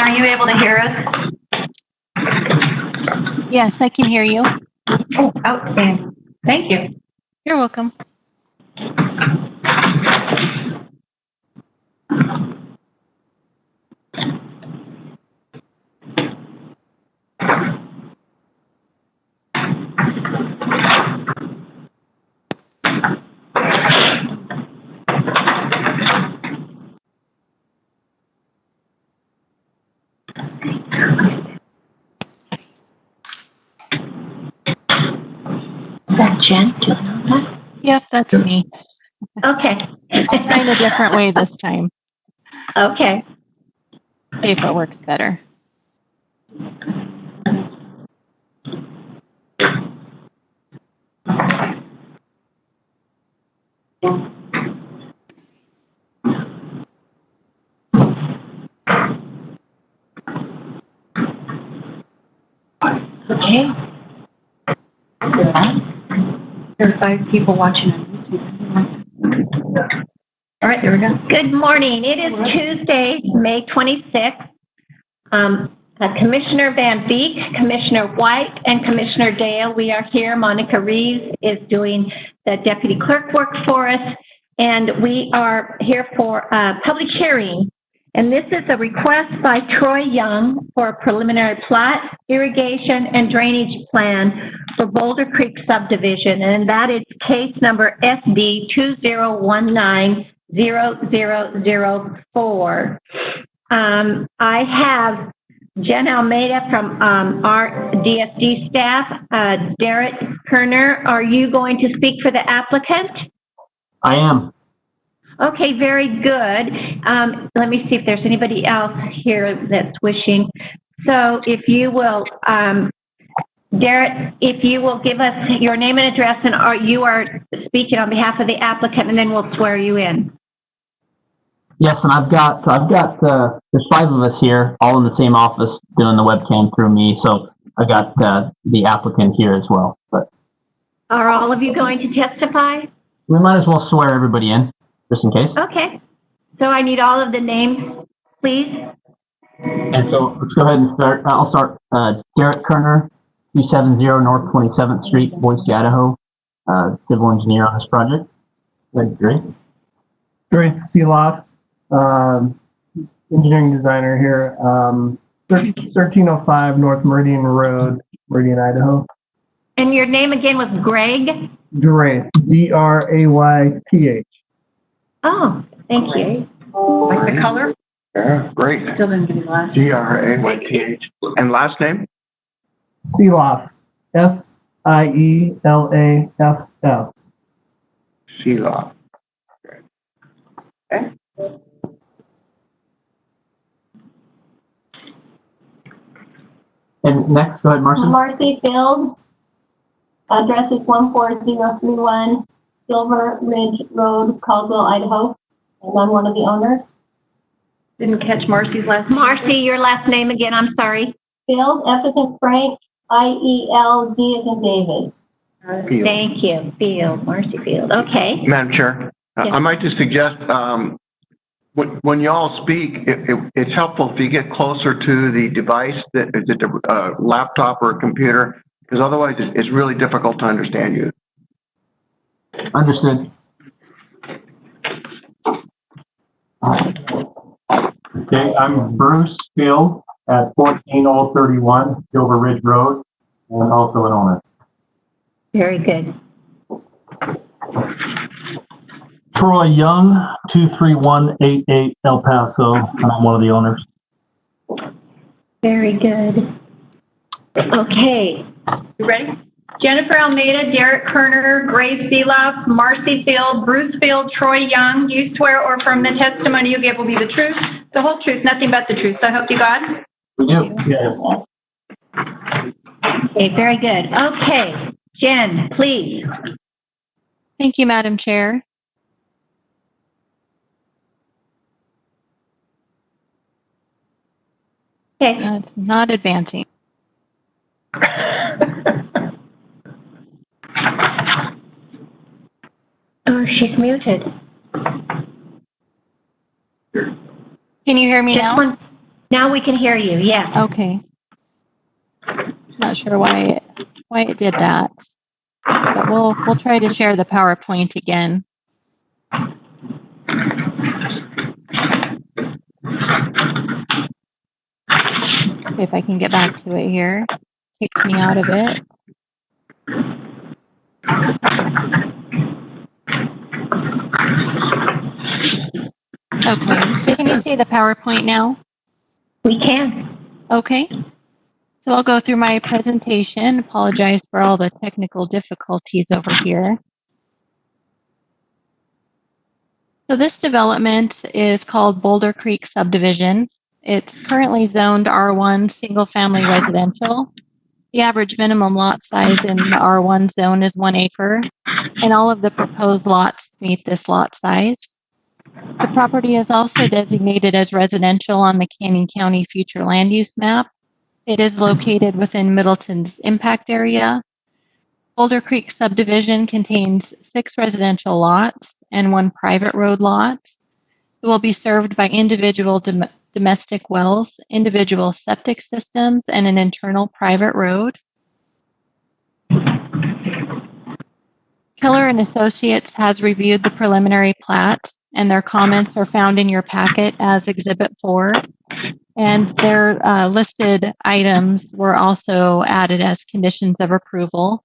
are you able to hear us? Yes, I can hear you. Oh, outstanding. Thank you. You're welcome. Is that Jen doing all that? Yep, that's me. Okay. I'll try it a different way this time. Okay. See if it works better. Okay. There are 5 people watching on YouTube. All right, here we go. Good morning. It is Tuesday, May 26th. Commissioner Van Beek, Commissioner White, and Commissioner Dale, we are here. Monica Reeves is doing the deputy clerk work for us, and we are here for a public hearing. And this is a request by Troy Young for a preliminary plat, irrigation, and drainage plan for Boulder Creek subdivision, and that is case number SD 2019-0004. I have Jen Almeida from our DSD staff. Derek Kerner, are you going to speak for the applicant? I am. Okay, very good. Let me see if there's anybody else here that's wishing. So if you will, Derek, if you will give us your name and address, and you are speaking on behalf of the applicant, and then we'll swear you in. Yes, and I've got there's 5 of us here, all in the same office, doing the webcam through me. So I got the applicant here as well. But Are all of you going to testify? we might as well swear everybody in, just in case. Okay. So I need all of the names, please. And so let's go ahead and start. I'll start. Derek Kerner, 270 North 27th Street, Boise, Idaho. Civil engineer on this project. Great. Great Seeloff, engineering designer here. 1305 North Meridian Road, Meridian, Idaho. And your name again was Greg? Drayth, D-R-A-Y-T-H. Oh, thank you. Like the color? Yeah, great. Still didn't give me the last. G-R-A-Y-T-H. And last name? Seeloff, S-I-E-L-A-F-F. Sheila. Okay. And next, go ahead, Marcy. Marcy Field. Address is 14031 Silver Ridge Road, Caldwell, Idaho. And I'm one of the owners. Didn't catch Marcy's last name. Marcy, your last name again, I'm sorry. Field, F as in Frank, I-E-L-D as in David. Field. Thank you, Field, Marcy Field. Okay. Madam Chair, Yes. I might just suggest, when you all speak, it's helpful if you get closer to the device, that is it a laptop or a computer, because otherwise it's really difficult to understand you. Understood. Okay, I'm Bruce Field at 14031 Silver Ridge Road, and also an owner. Very good. Troy Young, 23188 El Paso, and I'm one of the owners. Very good. Okay. You ready? Jennifer Almeida, Derek Kerner, Grace Seeloff, Marcy Field, Bruce Field, Troy Young. Do you swear or affirm the testimony you give will be the truth, the whole truth, nothing but the truth? So help you God? We do. Yes. Okay, very good. Okay. Jen, please. Thank you, Madam Chair. Okay. It's not advancing. Oh, she's muted. Can you hear me Just now? one- Now we can hear you, yes. Okay. Not sure why it did that. But we'll try to share the PowerPoint again. See if I can get back to it here. Kicked me out of it. Okay. Can you see the PowerPoint now? We can. Okay. So I'll go through my presentation. Apologize for all the technical difficulties over here. So this development is called Boulder Creek Subdivision. It's currently zoned R1 single family residential. The average minimum lot size in the R1 zone is 1 acre, and all of the proposed lots meet this lot size. The property is also designated as residential on the Canyon County Future Land Use Map. It is located within Middleton's impact area. Boulder Creek subdivision contains 6 residential lots and 1 private road lot. It will be served by individual domestic wells, individual septic systems, and an internal private road. Keller and Associates has reviewed the preliminary plat, and their comments are found in your packet as Exhibit 4. And their listed items were also added as conditions of approval.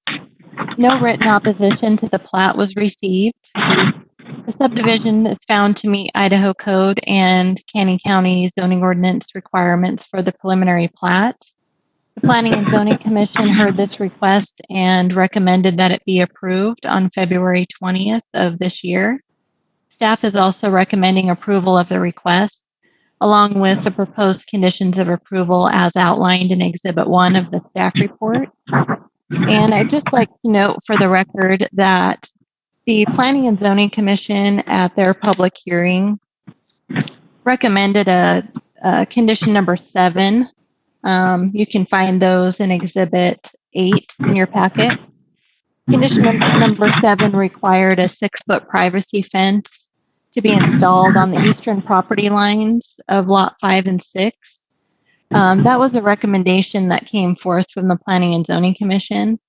No written opposition to the plat was received. The subdivision is found to meet Idaho Code and Canyon County zoning ordinance requirements for the preliminary plat. The Planning and Zoning Commission heard this request and recommended that it be approved on February 20th of this year. Staff is also recommending approval of the request, along with the proposed conditions of approval as outlined in Exhibit 1 of the staff report. And I'd just like to note for the record that the Planning and Zoning Commission at their public hearing recommended a condition number 7. You can find those in Exhibit 8 in your packet. Condition number 7 required a 6-foot privacy fence to be installed on the eastern property lines of Lot 5 and 6. That was a recommendation that came forth from the Planning and Zoning Commission.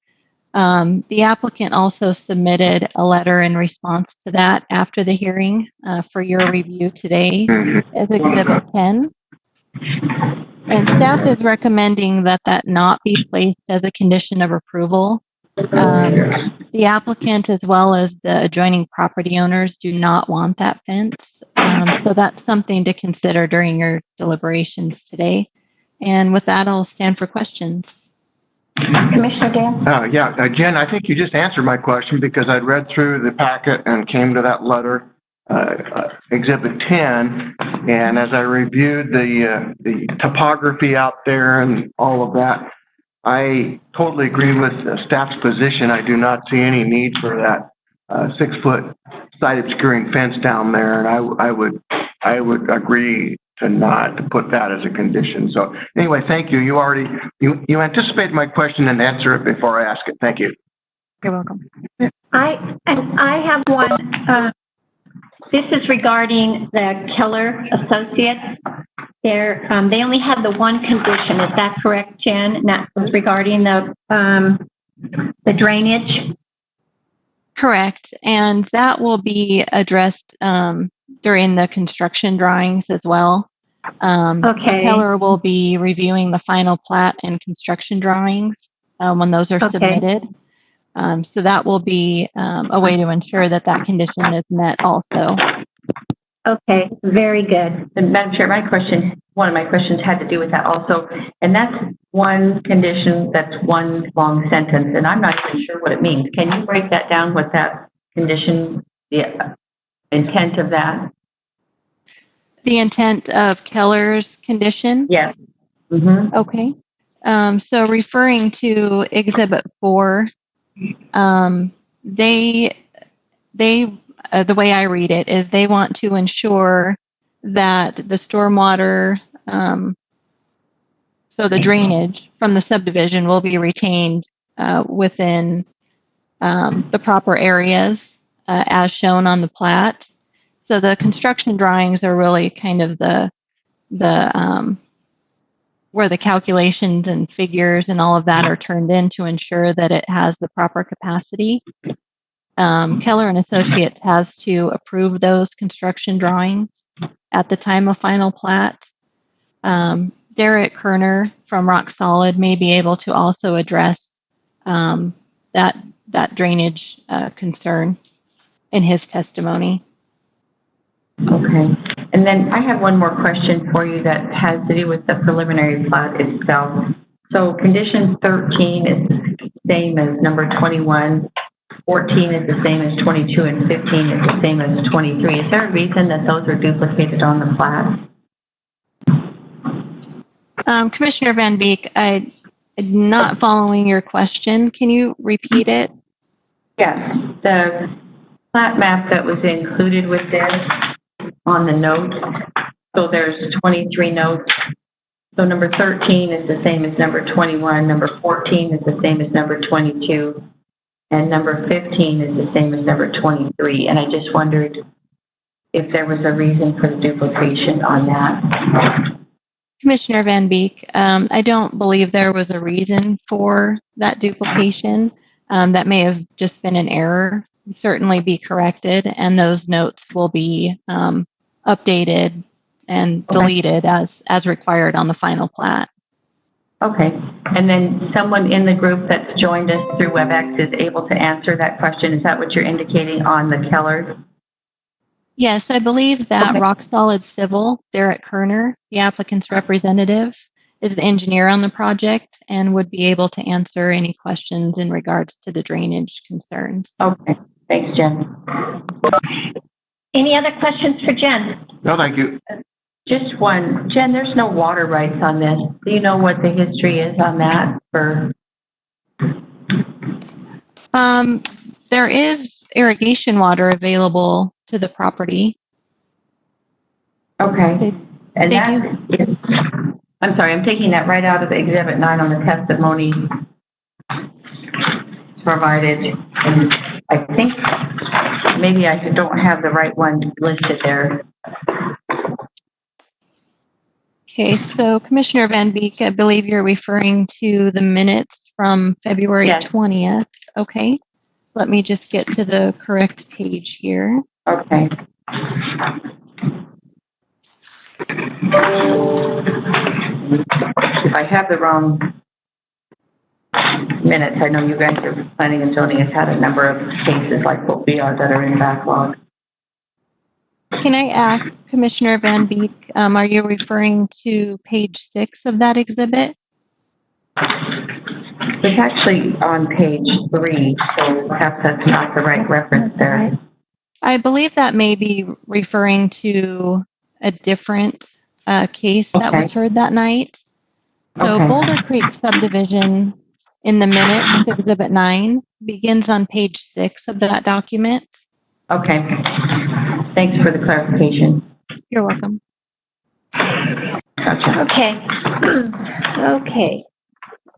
The applicant also submitted a letter in response to that after the hearing for your review today as Exhibit 10. And staff is recommending that that not be placed as a condition of approval. The applicant as well as the adjoining property owners do not want that fence. So that's something to consider during your deliberations today. And with that, I'll stand for questions. Commissioner Dan? Yeah, Jen, I think you just answered my question because I'd read through the packet and came to that letter, Exhibit 10, and as I reviewed the topography out there and all of that, I totally agree with the staff's position. I do not see any need for that 6-foot side obscuring fence down there, and I would agree to not put that as a condition. So anyway, thank you. You anticipated my question and answered it before I ask it. Thank you. You're welcome. I have one. This is regarding the Keller Associates. They only have the one condition. Is that correct, Jen? And that was regarding the drainage. Correct, and that will be addressed during the construction drawings as well. Okay. Keller will be reviewing the final plat and construction drawings when those are submitted. So that will be a way to ensure that that condition is met also. Okay, very good. And Madam Chair, one of my questions had to do with that also. And that's one condition, that's one long sentence, and I'm not even sure what it means. Can you break that down, what that condition, the intent of that? The intent of Keller's condition? Yes. Mm-hmm. Okay. So referring to Exhibit 4, the way I read it is they want to ensure that the stormwater, so the drainage from the subdivision will be retained within the proper areas as shown on the plat. So the construction drawings are really kind of the where the calculations and figures and all of that are turned in to ensure that it has the proper capacity. Keller and Associates has to approve those construction drawings at the time of final plat. Derek Kerner from Rock Solid may be able to also address that drainage concern in his testimony. Okay. And then I have one more question for you that has to do with the preliminary plat itself. So condition 13 is the same as number 21, 14 is the same as 22, and 15 is the same as 23. Is there a reason that those are duplicated on the plat? Commissioner Van Beek, I'm not following your question. Can you repeat it? Yes. The plat map that was included with this on the note. So there's 23 notes. So number 13 is the same as number 21. Number 14 is the same as number 22. And number 15 is the same as number 23. And I just wondered if there was a reason for the duplication on that. Commissioner Van Beek, I don't believe there was a reason for that duplication. That may have just been an error. Certainly be corrected, and those notes will be updated and deleted as required on the final plat. Okay. And then someone in the group that's joined us through WebEx is able to answer that question. Is that what you're indicating on the Keller? Yes, I believe that Rock Solid Civil, Derek Kerner, the applicant's representative, is the engineer on the project and would be able to answer any questions in regards to the drainage concerns. Okay. Thanks, Jen. Any other questions for Jen? No, thank you. Just one. Jen, there's no water rights on this. Do you know what the history is on that? There is irrigation water available to the property. Okay. I'm sorry, I'm taking that right out of Exhibit 9 on the testimony provided. And I think maybe I don't have the right one listed there. Okay, so Commissioner Van Beek, I believe you're referring to the minutes from February 20th. Okay, let me just get to the correct page here. Okay. If I have the wrong minutes, I know you guys are planning and zoning has had a number of cases like what we are that are in backlog. Can I ask Commissioner Van Beek, are you referring to page 6 of that exhibit? It's actually on page 3, so perhaps that's not the right reference there. I believe that may be referring to a different case that was heard that night. So Boulder Creek subdivision in the minutes, Exhibit 9, begins on page 6 of that document. Okay. Thanks for the clarification. You're welcome. Gotcha. Okay. Okay.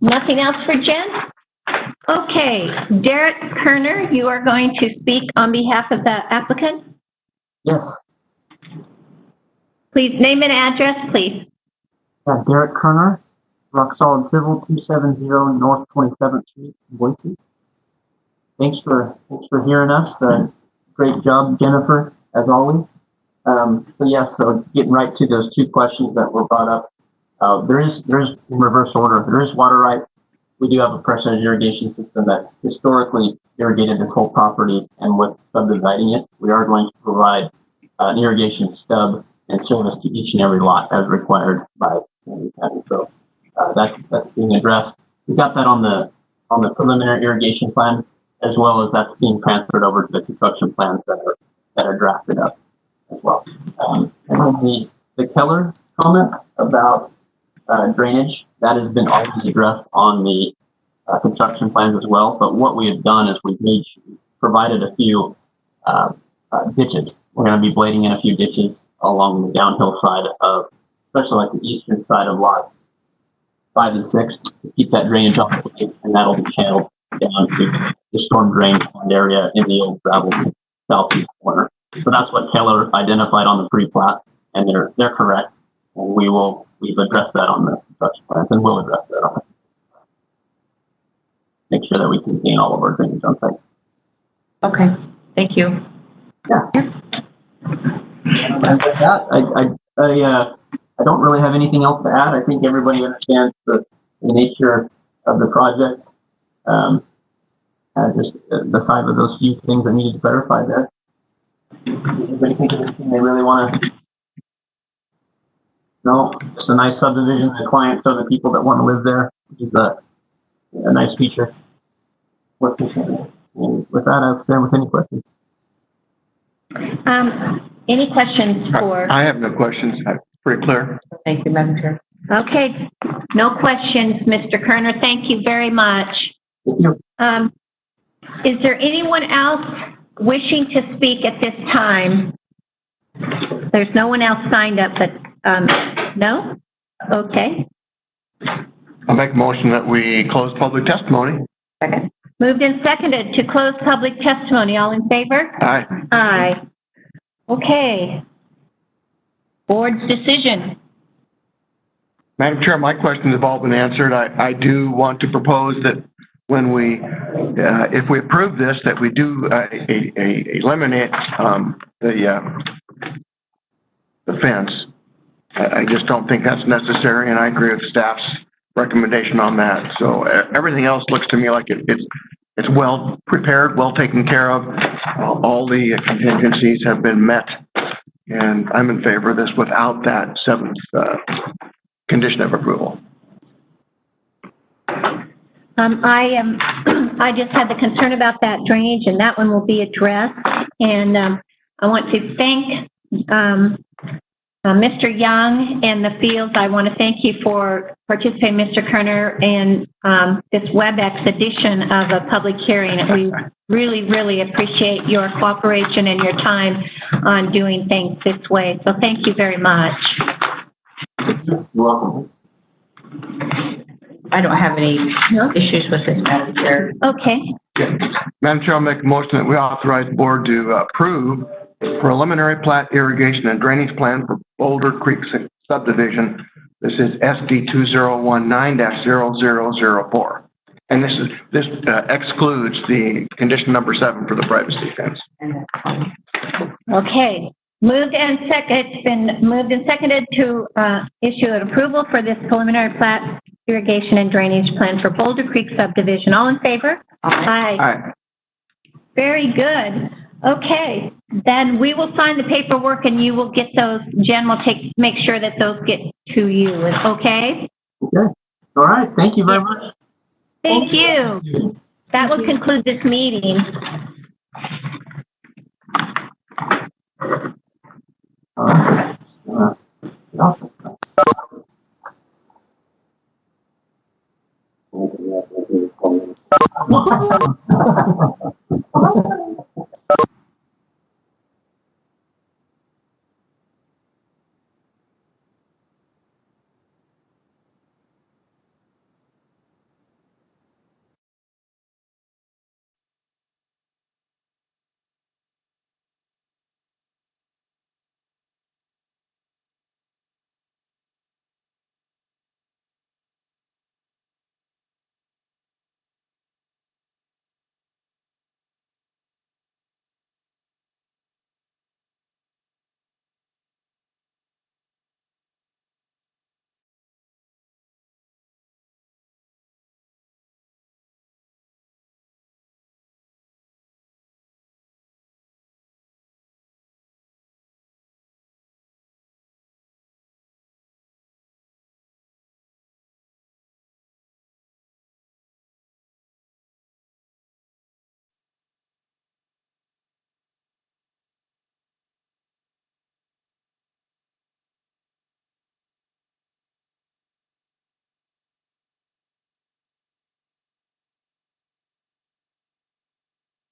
Nothing else for Jen? Okay. Derek Kerner, you are going to speak on behalf of the applicant. Yes. Please name and address, please. Derek Kerner, Rock Solid Civil, 270 North 27th Street, Boise. Thanks for hearing us. Great job, Jennifer, as always. So getting right to those two questions that were brought up. There is in reverse order. There is water rights. We do have a pressurized irrigation system that historically irrigated this whole property, and with subdividing it, we are going to provide an irrigation stub and service to each and every lot as required by the county. So that's being addressed. We got that on the preliminary irrigation plan, as well as that's being transferred over to the construction plans that are drafted up as well. And then the Keller comment about drainage, that has been already addressed on the construction plans as well. But what we have done is we've provided a few ditches. We're going to be blading in a few ditches along the downhill side of, especially like the eastern side of lots 5 and 6, to keep that drainage off the way, and that'll be channeled down to the storm drain pond area in the old gravel southeast corner. So that's what Keller identified on the pre-plat, and they're correct. And we will we've addressed that on the construction plans and we'll address that on it. Make sure that we contain all of our drainage on site. Okay, thank you. Yeah. And with that, I don't really have anything else to add. I think everybody understands the nature of the project. Just the size of those few things that needed to clarify there. Anybody think of anything they really want to? No, it's a nice subdivision. The clients are the people that want to live there, which is a nice feature. And with that, I'll stand with any questions. Any questions for? I have no questions. Pretty clear. Thank you, Madam Chair. Okay, no questions, Mr. Kerner. Thank you very much. Thank you. Is there anyone else wishing to speak at this time? There's no one else signed up, but no? Okay. I'll make a motion that we close public testimony. Second. Moved and seconded to close public testimony. All in favor? Aye. Aye. Okay. Board's decision. Madam Chair, my questions have all been answered. I do want to propose that when we, if we approve this, that we do eliminate the fence. I just don't think that's necessary, and I agree with staff's recommendation on that. So everything else looks to me like it's well prepared, well taken care of. All the contingencies have been met, and I'm in favor of this without that seventh condition of approval. I just had the concern about that drainage, and that one will be addressed. And I want to thank Mr. Young and the Fields. I want to thank you for participating, Mr. Kerner, in this WebEx edition of a public hearing. We really, really appreciate your cooperation and your time on doing things this way. So thank you very much. You're welcome. I don't have any issues with this, Madam Chair. Okay. Madam Chair, I'll make a motion that we authorize the board to approve preliminary plat irrigation and drainage plan for Boulder Creek subdivision. This is SD 2019-0004. And this excludes the condition number 7 for the privacy fence. Okay. It's been moved and seconded to issue an approval for this preliminary plat irrigation and drainage plan for Boulder Creek subdivision. All in favor? Aye. Aye. Very good. Okay. Then we will sign the paperwork and you will get those. Jen will make sure that those get to you. Okay? Okay. All right. Thank you very much. Thank you. That will conclude this meeting.